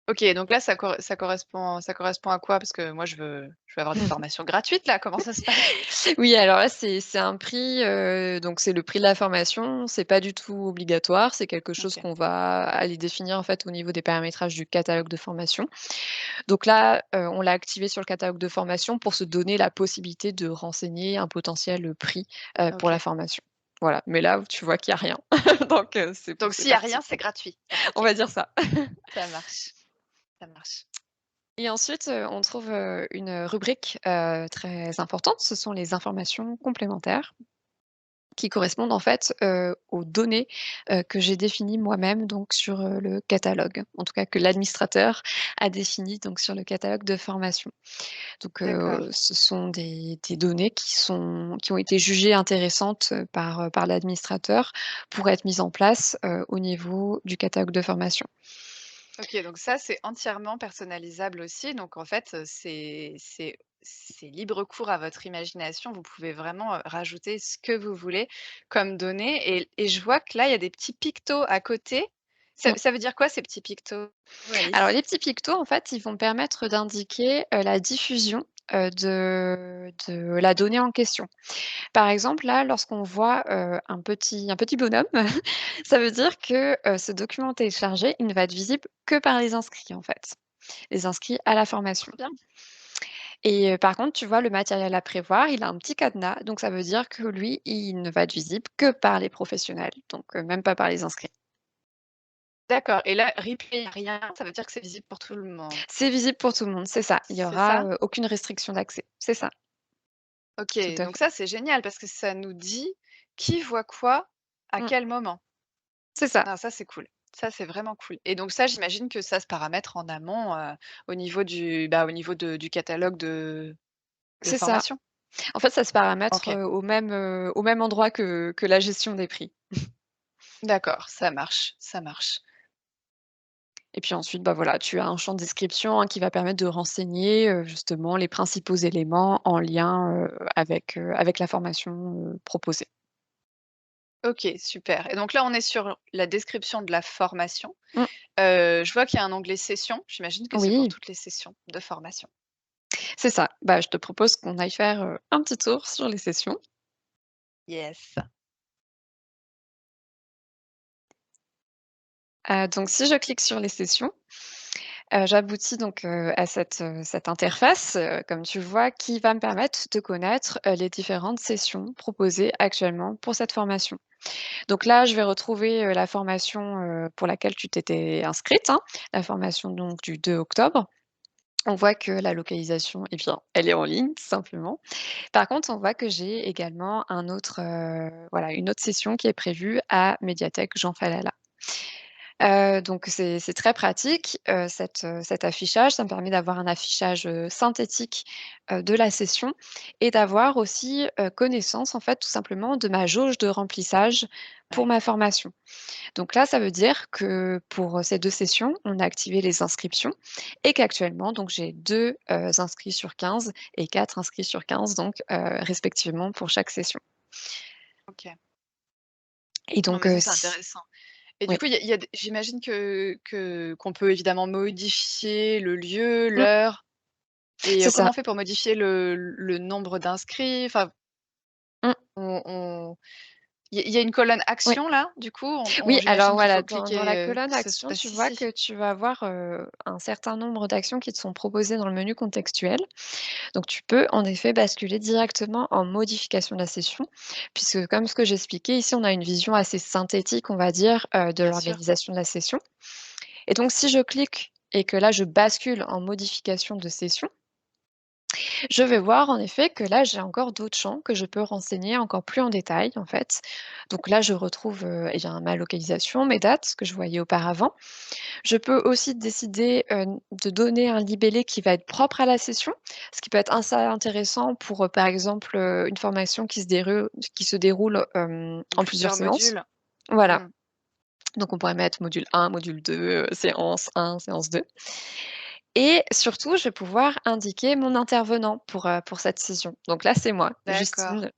OK, donc là, ça correspond à quoi? Parce que moi, je veux avoir des formations gratuites là, comment ça se passe? Oui, alors là, c'est un prix, donc c'est le prix de la formation, c'est pas du tout obligatoire, c'est quelque chose OK, qu'on va aller définir, en fait, au niveau des paramétrages du catalogue de formation. Donc là, on l'a activé sur le catalogue de formation pour se donner la possibilité de renseigner un potentiel, prix, pour la OK. formation. Voilà, mais là, tu vois qu'il y a rien, donc Donc c'est s'il y a rien, pratique. c'est gratuit? On OK, va dire ça. ça marche, ça marche. Et ensuite, on trouve, une rubrique, très importante, ce sont les informations complémentaires. Qui correspondent en fait, aux données, que j'ai définies moi-même donc sur, le catalogue. En tout cas que l'administrateur a défini donc sur le catalogue de formation. Donc, D'accord. ce sont des données qui ont été jugées intéressantes, par l'administrateur pour être mises en place, au niveau du catalogue de formation. OK, donc ça, c'est entièrement personnalisable aussi. Donc en fait, c'est libre cours à votre imagination. Vous pouvez vraiment, rajouter ce que vous voulez comme données et je vois que là, il y a des petits pictos à côté. Ça veut dire quoi ces petits pictos, Alors Alice? les petits pictos, en fait, ils vont permettre d'indiquer, la diffusion, de la donnée en question. Par exemple, là, lorsqu'on voit, un petit bonhomme, ça veut dire que, ce document téléchargé, il ne va être visible que par les inscrits, en fait, les inscrits à la formation. Trop bien. Et par contre, tu vois, le matériel à prévoir, il a un petit cadenas, donc ça veut dire que lui, il ne va être visible que par les professionnels, donc même pas par les inscrits. D'accord et là, replay, rien, ça veut dire que c'est visible pour tout le monde? C'est visible pour tout le monde, c'est ça. Il y C'est aura, ça? aucune restriction d'accès. C'est ça, OK, tout à donc fait. ça, c'est génial parce que ça nous dit qui voit quoi, à Mmh, quel moment. c'est ça. Ah ça, c'est cool. Ça, c'est vraiment cool et donc ça, j'imagine que ça se paramètre en amont, au niveau au niveau du catalogue de C'est ça. formation? En fait, ça se paramètre, OK, au même endroit que la gestion des prix. d'accord, ça marche, ça marche. Et puis ensuite, bah, voilà, tu as un champ de description, hein, qui va permettre de renseigner, justement les principaux éléments en lien, avec la formation, proposée. OK, super et donc là, on est sur la description de la formation. Mmh, Je vois qu'il y a un onglet sessions. J'imagine que c'est pour oui, toutes les sessions de formation. c'est ça. Bah, je te propose qu'on aille faire, un petit tour sur les sessions. Yes. Donc si je clique sur les sessions, j'aboutis donc, à cette interface, comme tu le vois, qui va me permettre de connaître, les différentes sessions proposées actuellement pour cette formation. Donc là, je vais retrouver, la formation, pour laquelle tu t'étais inscrite, hein, la formation donc du 2 octobre. On voit que la localisation, eh bien, elle est en ligne, tout simplement. Par contre, on voit que j'ai également une autre session qui est prévue à Médiathèque Jean Falala. Donc c'est très pratique, cet affichage. Ça me permet d'avoir un affichage, synthétique, de la session et d'avoir aussi, connaissance, en fait, tout simplement de ma jauge de remplissage pour Ouais. ma formation. Donc là, ça veut dire que pour, ces 2 sessions, on a activé les inscriptions et qu'actuellement, donc j'ai 2 inscrits sur 15 et 4 inscrits sur 15 donc, respectivement pour chaque session OK. et Non, donc, mais ça, c'est si intéressant. Et du oui. coup, il y a des j'imagine que qu'on peut évidemment modifier le lieu, Mmh, l'heure et c'est comment ça. on fait pour modifier le nombre d'inscrits? Enfin, Mmh, on il y a une colonne oui. action là, du coup? On Oui, alors j'imagine qu'il voilà, faut dans la cliquer, colonne que ça se action, passe tu vois ici? que tu vas avoir, un certain nombre d'actions qui te sont proposées dans le menu contextuel. Donc tu peux en effet basculer directement en modification de la session, puisque comme ce que j'expliquais ici, on a une vision assez synthétique, on va dire, de Bien sûr. l'organisation de la session. Et donc si je clique et que là je bascule en modification de session, je vais voir en effet que là j'ai encore d'autres champs que je peux renseigner encore plus en détail en fait. Donc là je retrouve, eh bien ma localisation, mes dates que je voyais auparavant. Je peux aussi décider, de donner un libellé qui va être propre à la session, ce qui peut être assez intéressant pour, par exemple, une formation qui se déroule, en plusieurs Plusieurs séances. modules. Voilà, Mmh. donc on pourrait mettre module 1, module 2, séance 1, séance 2 et surtout, je vais pouvoir indiquer mon intervenant pour cette session. Donc là, c'est moi, D'accord. Justine,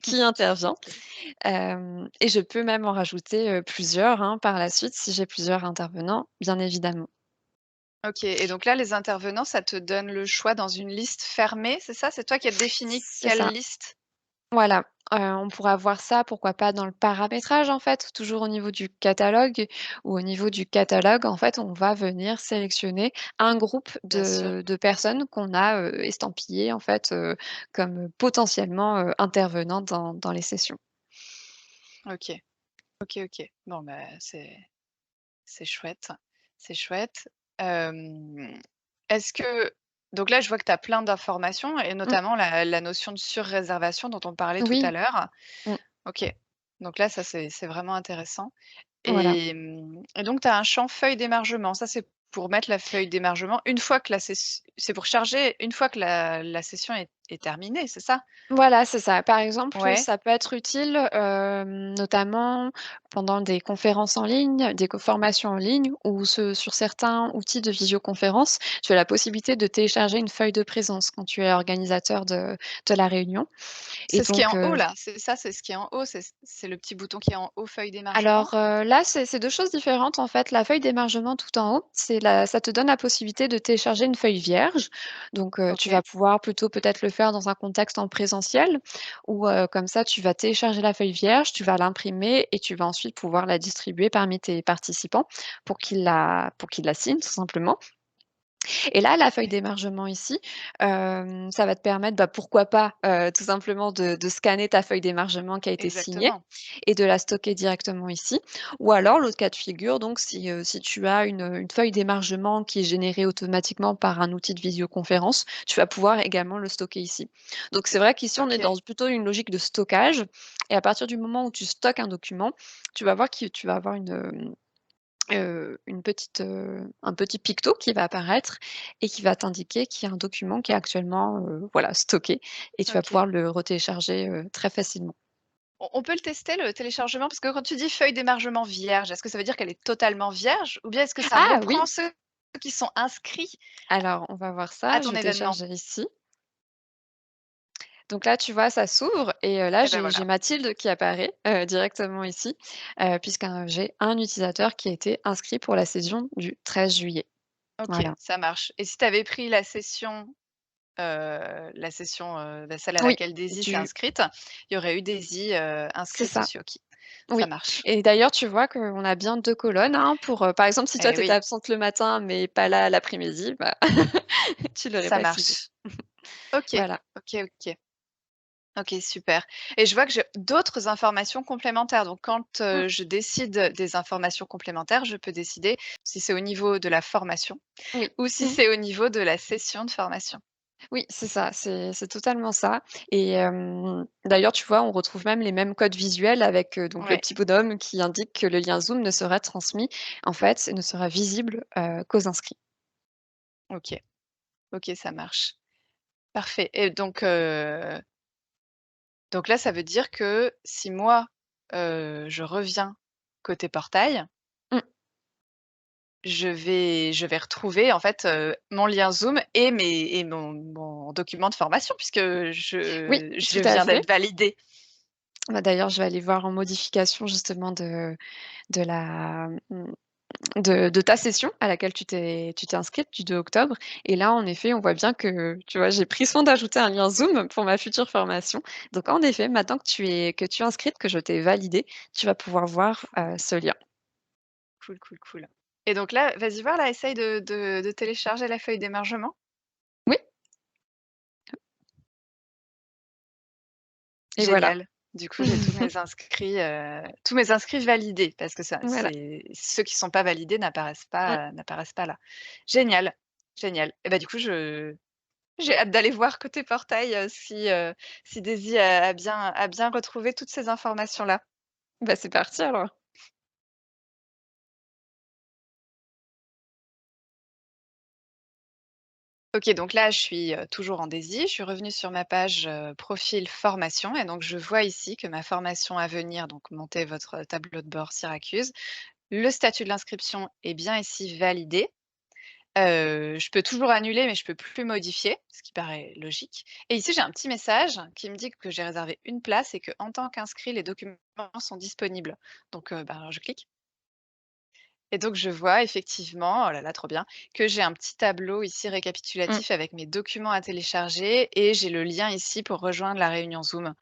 qui intervient, OK. et je peux même en rajouter, plusieurs, hein, par la suite si j'ai plusieurs intervenants, bien évidemment. OK et donc là, les intervenants, ça te donne le choix dans une liste fermée, c'est ça? C'est toi qui as défini C'est quelle ça. liste? Voilà, on pourra voir ça, pourquoi pas dans le paramétrage, en fait, toujours au niveau du catalogue ou au niveau du catalogue, en fait, on va venir sélectionner un groupe Bien sûr. de personnes qu'on a, estampillées, en fait, comme potentiellement, intervenants dans les sessions. OK. OK, OK. Bon, bah, c'est chouette, c'est chouette. Est-ce que donc là, je vois que tu as plein d'informations et Mmh, notamment la notion de surréservation dont on parlait tout à oui, l'heure. mmh, OK. Donc là, ça, c'est vraiment intéressant voilà. et donc tu as un champ feuille d'émargement. Ça, c'est pour mettre la feuille d'émargement une fois que la sess c'est pour charger une fois que la session est terminée, c'est ça? Voilà, c'est ça. Par exemple, Ouais, ça peut être utile, notamment pendant des conférences en ligne, des formations en ligne ou sur certains outils de visioconférence. Tu as la possibilité de télécharger une feuille de présence quand tu es organisateur de la réunion et c'est ce qui est donc en haut là, c'est ça, c'est ce qui est en haut, c'est le petit bouton qui est en haut, feuille d'émargement? alors, là, c'est 2 choses différentes, en fait. La feuille d'émargement tout en haut, ça te donne la possibilité de télécharger une feuille vierge. Donc, tu OK, vas pouvoir plutôt peut-être le faire dans un contexte en présentiel ou, comme ça, tu vas télécharger la feuille vierge, tu vas l'imprimer et tu vas ensuite pouvoir la distribuer parmi tes participants pour qu'ils la signent, tout simplement. Et là, la feuille OK, d'émargement ici, ça va te permettre, bah, pourquoi pas, tout simplement de scanner ta feuille d'émargement qui a été signée exactement. et de la stocker directement ici. Ou alors l'autre cas de figure, donc si tu as une feuille d'émargement qui est générée automatiquement par un outil de visioconférence, tu vas pouvoir également le stocker ici. Donc c'est vrai qu'ici, on est OK, dans plutôt une logique de stockage et à partir du moment où tu stockes un document, tu vas voir que tu vas avoir un petit picto qui va apparaître et qui va t'indiquer qu'il y a un document qui est actuellement, voilà, stocké et tu vas OK. pouvoir le retélécharger, très facilement. On peut le tester le téléchargement? Parce que quand tu dis feuille d'émargement vierge, est-ce que ça veut dire qu'elle est totalement vierge? Ou bien est-ce que ça Ah reprend oui! ceux qui sont inscrits Alors on va voir à ça, je ton vais événement? télécharger ici. Donc là, tu vois, ça s'ouvre et là, Eh ben j'ai voilà. Mathilde qui apparaît, directement ici, puisqu'un j'ai un utilisateur qui a été inscrit pour la session du 13 juillet. OK, Voilà. ça marche et si tu avais pris la celle à Oui, laquelle Daisy s'est du inscrite, il y aurait eu Daisy, c'est inscrite ça. aussi. OK, ça Oui marche. et d'ailleurs, tu vois qu'on a bien 2 colonnes, hein, pour, par exemple, si toi Eh tu étais oui, absente le matin, mais pas là l'après-midi, bah, tu l'aurais ça pas suivi. marche. OK, Voilà. OK, OK. OK, super et je vois que j'ai d'autres informations complémentaires. Donc quand, Mmh, je décide des informations complémentaires, je peux décider si c'est au niveau de la formation oui. ou si Mmh. c'est au niveau de la session de formation. Oui, c'est ça, c'est totalement ça et d'ailleurs, tu vois, on retrouve même les mêmes codes visuels avec, donc le Ouais, petit bonhomme qui indique que le lien Zoom ne sera transmis, en fait, ne sera visible, qu'aux inscrits. OK. OK, ça marche. Parfait et donc là, ça veut dire que si moi, je reviens côté portail, Mmh, je vais retrouver en fait, mon lien Zoom et mon document de formation puisque oui, je tout à viens fait. d'être validée. Bah, d'ailleurs, je vais aller voir en modification justement de la, de ta session à laquelle tu t'es inscrite du 2 octobre et là, en effet, on voit bien que, tu vois, j'ai pris soin d'ajouter un lien Zoom pour ma future formation. Donc en effet, maintenant que tu es inscrite, que je t'ai validée, tu vas pouvoir voir, ce lien. Cool, cool, cool et donc là, vas-y voir là, essaye de télécharger la feuille d'émargement. Oui et voilà. Génial. Du coup, j'ai tous mes inscrits validés parce que ça Voilà. c'est ceux qui sont pas validés Mmh. n'apparaissent pas là. Génial, génial et bah, du coup, j'ai hâte d'aller voir côté portail, si Daisy a bien retrouvé toutes ces informations-là. Bah, c'est parti alors. OK, donc là, je suis, toujours en Daisy. Je suis revenue sur ma page, profil formation et donc je vois ici que ma formation à venir, donc monter votre tableau de bord Syracuse, le statut de l'inscription est bien ici validé. Je peux toujours annuler, mais je peux plus modifier, ce qui paraît logique et ici, j'ai un petit message qui me dit que j'ai réservé une place et qu'en tant qu'inscrit, les documents sont disponibles. Donc, ben, je clique et donc je vois effectivement, oh là là, trop bien, que j'ai un petit tableau ici Mmh. récapitulatif avec mes documents à télécharger et j'ai le lien ici pour rejoindre la réunion Zoom.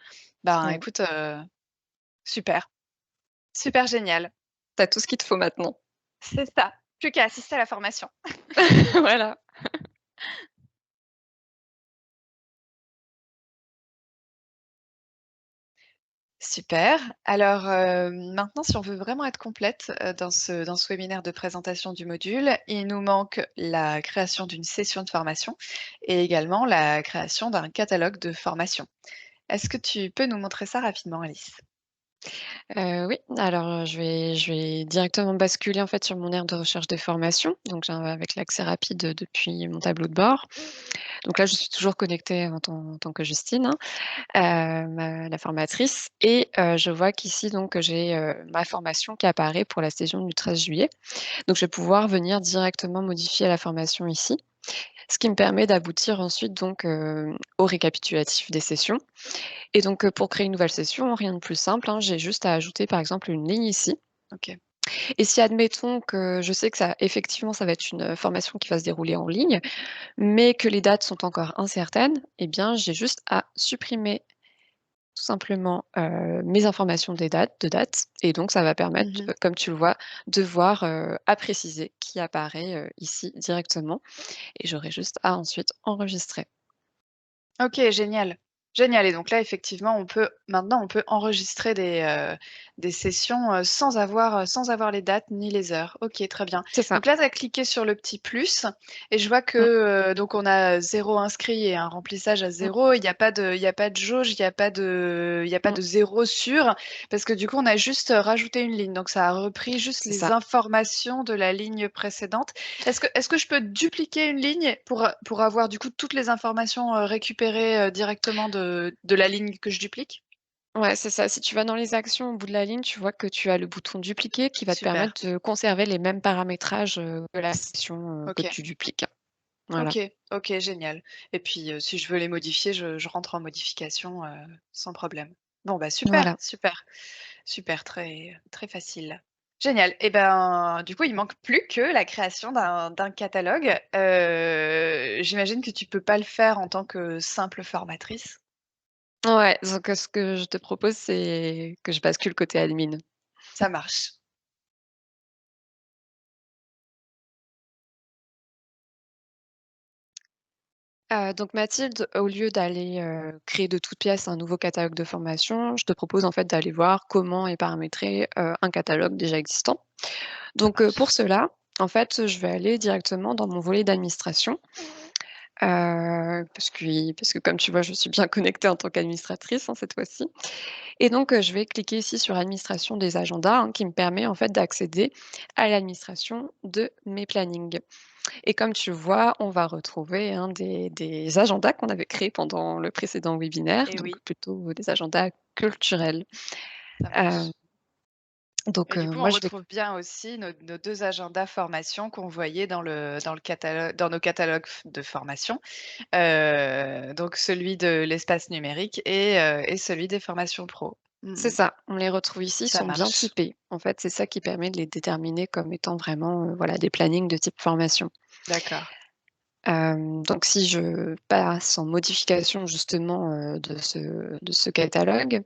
Ben, Bon, écoute, super, super génial. tu as tout ce qu'il te faut maintenant. C'est ça, plus qu'à assister à la formation. Voilà. Super. Alors, maintenant, si on veut vraiment être complète, dans ce webinaire de présentation du module, il nous manque la création d'une session de formation et également la création d'un catalogue de formation. Est-ce que tu peux nous montrer ça rapidement, Alice? Oui, alors, je vais directement basculer, en fait, sur mon aire de recherche de formation, donc avec l'accès rapide, depuis mon tableau de bord. Donc là, je suis toujours connectée en tant que Justine, hein, ma la formatrice et je vois qu'ici donc j'ai, ma formation qui apparaît pour la session du 13 juillet. Donc je vais pouvoir venir directement modifier la formation ici, ce qui me permet d'aboutir ensuite donc, au récapitulatif des sessions et donc, pour créer une nouvelle session, rien de plus simple, hein, j'ai juste à ajouter par exemple une ligne ici OK. et si admettons que je sais que ça effectivement ça va être une, formation qui va se dérouler en ligne, mais que les dates sont encore incertaines et bien j'ai juste à supprimer tout simplement, mes informations de dates et donc ça va permettre, Mmh. comme tu le vois, de voir, à préciser qui apparaît, ici directement et j'aurai juste à ensuite enregistrer. OK, génial. Génial et donc là, effectivement, on peut enregistrer des sessions, sans avoir les dates ni les heures. OK, très bien. C'est ça. Donc là, tu as cliqué sur le petit plus et je vois que, Mmh, donc on a 0 inscrit et un remplissage à mmh, 0. Il y a pas de jauge, il y a pas de mmh, 0 sûr parce que du coup, on a juste, rajouté une ligne. Donc ça a repris juste c'est les ça. informations de la ligne précédente. Est-ce que je peux dupliquer une ligne pour avoir du coup toutes les informations, récupérées, directement de la ligne que je duplique? Ouais, c'est ça. Si tu vas dans les actions au bout de la ligne, tu vois que tu as le bouton dupliquer qui va te Super, permettre de conserver les mêmes paramétrages, que la session, que OK. tu dupliques. Voilà. OK, OK, génial et puis, si je veux les modifier, je rentre en modification, sans problème. Bon, bah, super, Voilà. super, super, très très facile. Génial et ben, du coup, il manque plus que la création d'un catalogue. J'imagine que tu peux pas le faire en tant que simple formatrice? Ouais, donc ce que je te propose, c'est que je bascule côté admin. Ça marche. Donc Mathilde, au lieu d'aller, créer de toutes pièces un nouveau catalogue de formation, je te propose en fait d'aller voir comment est paramétré, un catalogue déjà existant. Ça Donc, pour marche. cela, en fait, je vais aller directement dans mon volet d'administration. Parce que comme tu vois, je suis bien connectée en tant qu'administratrice, hein, cette fois-ci. Et donc, je vais cliquer ici sur administration des agendas, hein, qui me permet en fait d'accéder à l'administration de mes plannings. Et comme tu vois, on va retrouver, hein, des agendas qu'on avait créés pendant le précédent webinaire, Et donc oui, plutôt des agendas culturels. ça Heu, marche. donc, Et du coup, on moi je vais retrouve bien aussi nos 2 agendas formation qu'on voyait dans le catalogue dans nos catalogues de formation. Donc celui de l'espace numérique et celui des formations pro. c'est Mmh. ça, on les retrouve ici, ils Ça sont bien marche. typés. En fait, c'est ça qui permet de les déterminer comme étant vraiment, voilà, des plannings de type formation. D'accord. Donc si je passe en modification justement, de ce catalogue,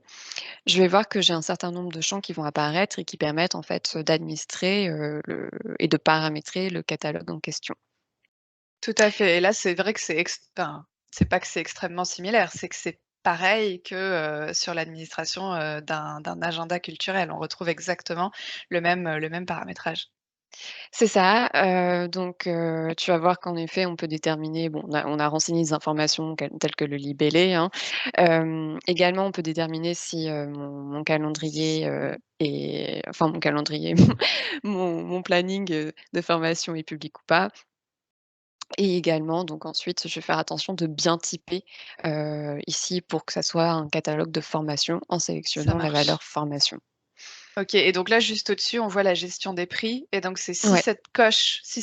je vais voir que j'ai un certain nombre de champs qui vont apparaître et qui permettent en fait, d'administrer, le et de paramétrer le catalogue en question. Tout à fait et là, c'est vrai que c'est pas que c'est extrêmement similaire, c'est que c'est pareil que, sur l'administration, d'un agenda culturel. On retrouve exactement le même paramétrage. C'est ça, donc tu vas voir qu'en effet, on peut déterminer bon, on a renseigné des informations telles que le libellé, hein. Également, on peut déterminer si, mon calendrier, est enfin mon calendrier, mon planning, de formation est public ou pas. Et également, donc ensuite, je vais faire attention de bien typer, ici pour que ça soit un catalogue de formation en Ça sélectionnant la marche. valeur formation. OK et donc là, juste au-dessus, on voit la gestion des prix et donc c'est Ouais, si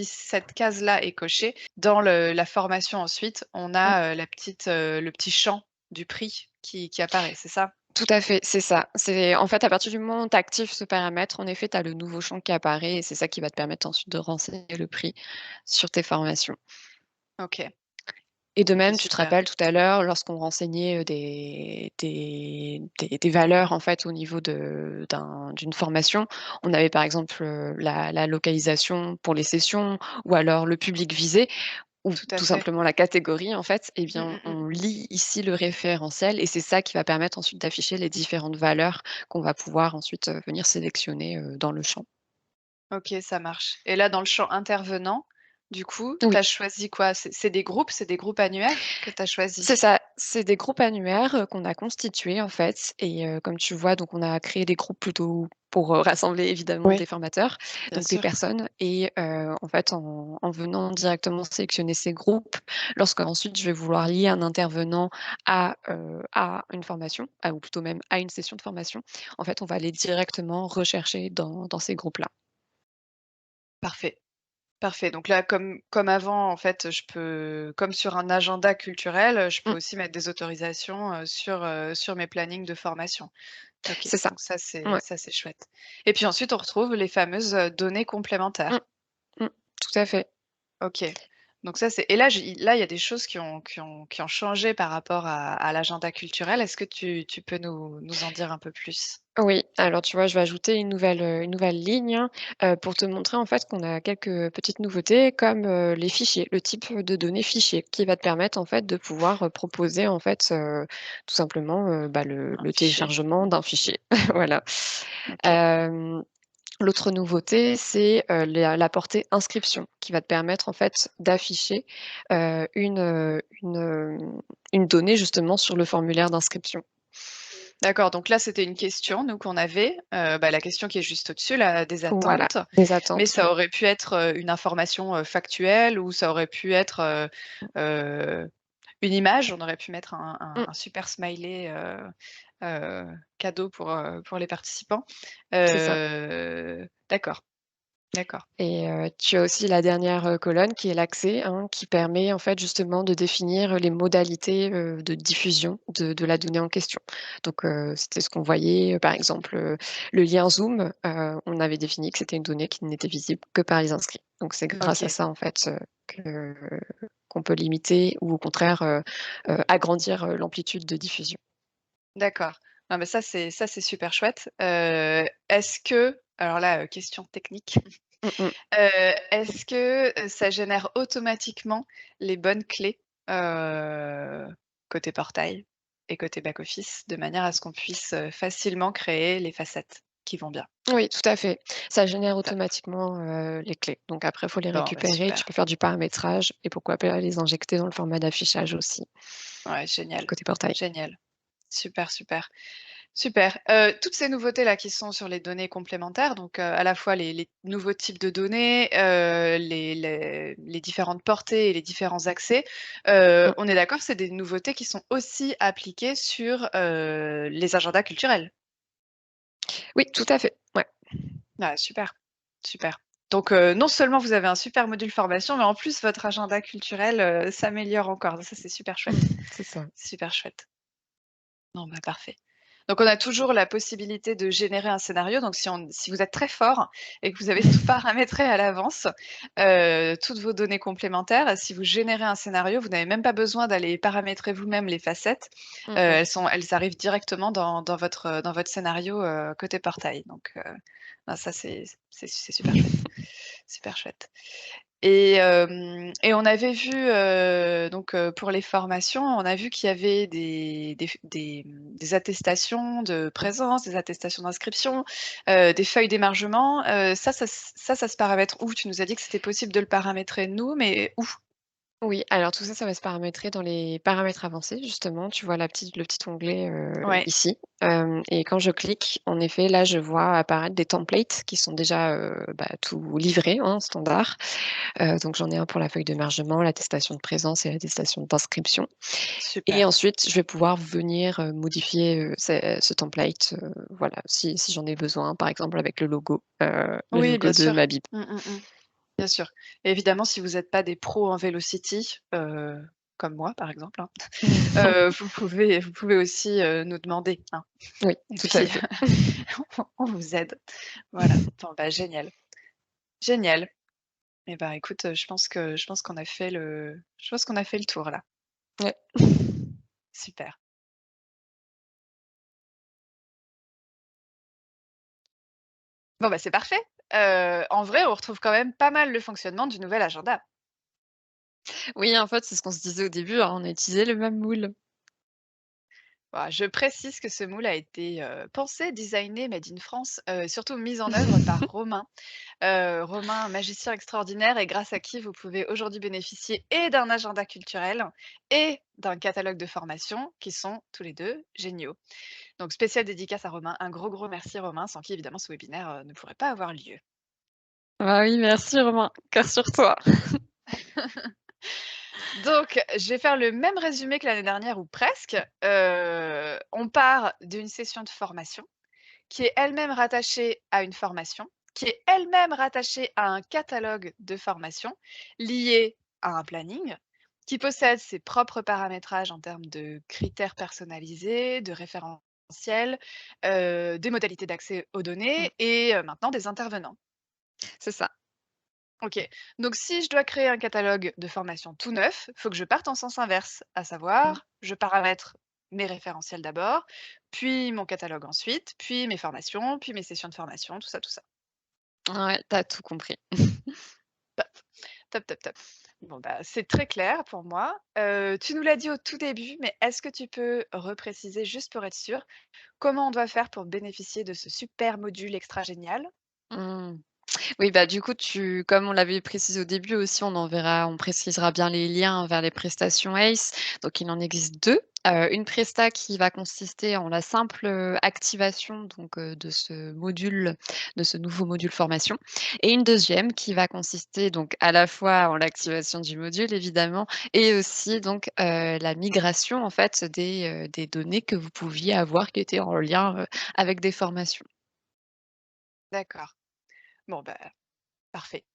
cette case-là est cochée, dans la formation ensuite, on mmh, a, le petit champ du prix qui apparaît, c'est ça? tout à fait, c'est ça. C'est en fait, à partir du moment où tu actives ce paramètre, en effet, tu as le nouveau champ qui apparaît et c'est ça qui va te permettre ensuite de renseigner le prix sur tes formations. OK, Et de OK, même, tu te super. rappelles tout à l'heure, lorsqu'on renseignait, des valeurs, en fait, au niveau d'une formation, on avait, par exemple, la localisation pour les sessions ou alors le public visé ou Tout à tout fait. simplement la catégorie, en fait. Eh Mmh, bien, mmh mh. on lit ici le référentiel et c'est ça qui va permettre ensuite d'afficher les différentes valeurs qu'on va pouvoir ensuite, venir sélectionner, dans le champ. OK, ça marche et là, dans le champ intervenant, du coup, tu Oui. as choisi quoi? C'est des groupes annuaires que tu as C'est choisis? ça, c'est des groupes annuaires, qu'on a constitués en fait et comme tu vois donc on a créé des groupes plutôt pour, rassembler évidemment des Oui, formateurs, bien donc des sûr. personnes et en fait en venant directement sélectionner ces groupes, lorsqu'ensuite je vais vouloir lier un intervenant à une formation, ou plutôt même à une session de formation, en fait on va aller directement rechercher dans ces groupes-là. Parfait. Parfait, donc là, comme avant, en fait, je peux comme sur un agenda culturel, je peux Mmh, aussi mettre des autorisations, sur mes plannings de formation. OK, c'est ça. donc Ouais. ça, c'est chouette et puis ensuite, on retrouve les fameuses, données Mmh, complémentaires. mmh, tout à fait. OK, donc ça, c'est et là, il y a des choses qui ont changé par rapport à l'agenda culturel. Est-ce que tu peux nous en dire un peu plus? Oui, alors tu vois, je vais ajouter une nouvelle ligne, hein, pour te montrer en fait qu'on a quelques petites nouveautés comme, les fichiers, le type de données fichier qui va te permettre en fait de pouvoir, proposer en fait, tout simplement, bah, Un le fichier? téléchargement d'un fichier. Voilà. OK, Hem, l'autre nouveauté, c'est, la portée inscription qui va te permettre en fait d'afficher, une donnée justement sur le formulaire d'inscription. d'accord, donc là, c'était une question, nous, qu'on avait, la question qui est juste au-dessus, là, des Voilà, attentes. des Mais attentes, ça oui. aurait pu être, une information, factuelle ou ça aurait pu être, heu, une image. On aurait pu mettre Mmh, un super smiley, heu, cadeau pour les participants. c'est ça. D'accord, d'accord. Et tu as aussi la dernière, colonne qui est l'accès, hein, qui permet en fait justement de définir les modalités, de diffusion de la donnée en question. Donc c'était ce qu'on voyait, par exemple, le lien Zoom, on avait défini que c'était une donnée qui n'était visible que par les inscrits. Donc c'est grâce à OK, ça en fait, que qu'on peut limiter ou au contraire, agrandir, l'amplitude de diffusion. d'accord. Non, mais ça, c'est super chouette. Est-ce que alors là, question technique. Mmh mh. Est-ce que, ça génère automatiquement les bonnes clés, côté portail et côté back office, de manière à ce qu'on puisse, facilement créer les facettes? qui vont bien. Oui, tout à fait. Ça génère Top. automatiquement, les clés. Donc après, il faut les Bon, bah, récupérer, tu super. peux faire du paramétrage et pourquoi pas les injecter dans le format d'affichage aussi, Ouais, génial, côté portail. génial. Super, super. Super. Toutes ces nouveautés-là qui sont sur les données complémentaires, donc à la fois les nouveaux types de données, les différentes portées et les différents accès, Mmh. on est d'accord, c'est des nouveautés qui sont aussi appliquées sur, les agendas culturels? Oui, tout à fait, ouais. Ah super, super. Donc non seulement vous avez un super module formation, mais en plus votre agenda culturel, s'améliore encore. Ça, c'est super chouette. C'est ça. Super chouette. Non, bah, parfait. Donc on a toujours la possibilité de générer un scénario. Donc si vous êtes très fort et que vous avez tout paramétré à l'avance, toutes vos données complémentaires, si vous générez un scénario, vous n'avez même pas besoin d'aller paramétrer vous-même les facettes. Mmh mh. Elles arrivent directement dans votre scénario, côté portail. Donc ah ça c'est super chouette, super chouette. Et on avait vu, donc pour les formations, on a vu qu'il y avait des attestations de présence, des attestations d'inscription, des feuilles d'émargement. Ça se paramètre où? Tu nous as dit que c'était possible de le paramétrer nous, mais où? Oui, alors tout ça, ça va se paramétrer dans les paramètres avancés justement. Tu vois le petit onglet, Ouais, ici, et quand je clique, en effet, là, je vois apparaître des templates qui sont déjà, tout livrés, hein, standard. Donc j'en ai un pour la feuille d'émargement, l'attestation de présence et l'attestation d'inscription et super. ensuite, je vais pouvoir venir, modifier, ce template, voilà, si j'en ai besoin, par exemple avec le Oui, bien logo de sûr. ma bib. Mmh, mmh, mmh. Bien sûr. Et évidemment, si vous êtes pas des pros en Velocity, comme moi par exemple, hein, vous pouvez aussi, nous demander, hein. Oui, Et tout à puis fait. on vous aide. Voilà. Bon, bah, génial, génial. Et ben, écoute, je pense qu'on a fait le tour là. Ouais. Super. Bon, bah, c'est parfait. En vrai, on retrouve quand même pas mal le fonctionnement du nouvel agenda. Oui, en fait, c'est ce qu'on se disait au début, hein, on a utilisé le même moule. Voilà, je précise que ce moule a été, pensé, designé, made in France, surtout mis en œuvre par Romain. Romain, magicien extraordinaire et grâce à qui vous pouvez aujourd'hui bénéficier et d'un agenda culturel et d'un catalogue de formation qui sont tous les 2 géniaux. Donc spéciale dédicace à Romain, un gros, gros merci Romain, sans qui évidemment ce webinaire, ne pourrait pas avoir lieu. Bah oui, merci Romain, cœur sur toi. Donc je vais faire le même résumé que l'année dernière ou presque. On part d'une session de formation qui est elle-même rattachée à une formation, qui est elle-même rattachée à un catalogue de formation lié à un planning, qui possède ses propres paramétrages en termes de critères personnalisés, de référentiels, des modalités d'accès aux Mmh, données et maintenant des intervenants. c'est ça. OK. Donc si je dois créer un catalogue de formation tout neuf, il faut que je parte en sens inverse, à Mmh. savoir, je paramètre mes référentiels d'abord, puis mon catalogue ensuite, puis mes formations, puis mes sessions de formation, tout ça, tout ça. Ouais, tu as tout compris. Top, top, top, top. Bon, bah, c'est très clair pour moi. Tu nous l'as dit au tout début, mais est-ce que tu peux repréciser juste pour être sûr, comment on doit faire pour bénéficier de ce super module extra génial? Mmh. Oui, bah, du coup, comme on l'avait précisé au début aussi, on précisera bien les liens vers les prestations ACE. Donc il en existe 2. Une presta qui va consister en la simple, activation donc, de ce nouveau module formation et une deuxième qui va consister donc à la fois en l'activation du module évidemment et aussi donc, la migration en fait des données que vous pouviez avoir qui étaient en lien, avec des formations. D'accord. Bon, bah, parfait.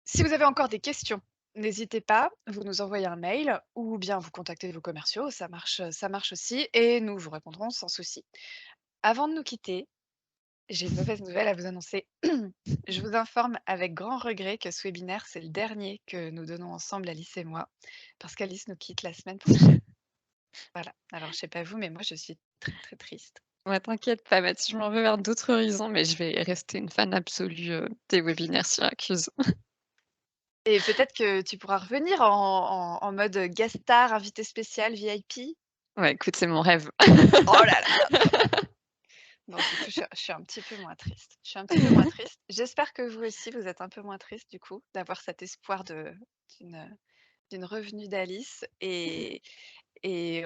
Si vous avez encore des questions, n'hésitez pas, vous nous envoyez un mail ou bien vous contactez vos commerciaux, ça marche aussi et nous vous répondrons sans souci. Avant de nous quitter, j'ai une mauvaise nouvelle à vous annoncer. Je vous informe avec grand regret que ce webinaire, c'est le dernier que nous donnons ensemble, Alice et moi, parce qu'Alice nous quitte la semaine prochaine. Voilà. Alors, je sais pas vous, mais moi, je suis très, très triste. Ouais, t'inquiète pas, Mathilde, je m'en vais vers d'autres horizons, mais je vais rester une fan absolue, des webinaires Syracuse. Et peut-être que tu pourras revenir en mode guest star, invité spécial, VIP. Ouais, écoute, c'est mon rêve. Oh là là, top. Bon, du coup, je suis un petit peu moins triste. Je suis un petit peu moins triste. J'espère que vous aussi, vous êtes un peu moins triste, du coup, d'avoir cet espoir d'une, d'une revenue d'Alice et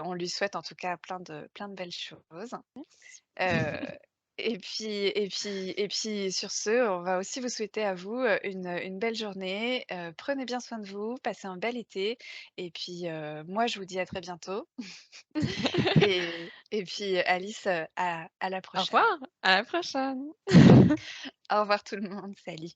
on lui souhaite en tout cas plein de belles choses. Merci. Heu et puis sur ce, on va aussi vous souhaiter à vous, une belle journée. Prenez bien soin de vous, passez un bel été et puis, moi je vous dis à très bientôt et puis Alice, à la Au prochaine. revoir, à la prochaine. Au revoir tout le monde, salut.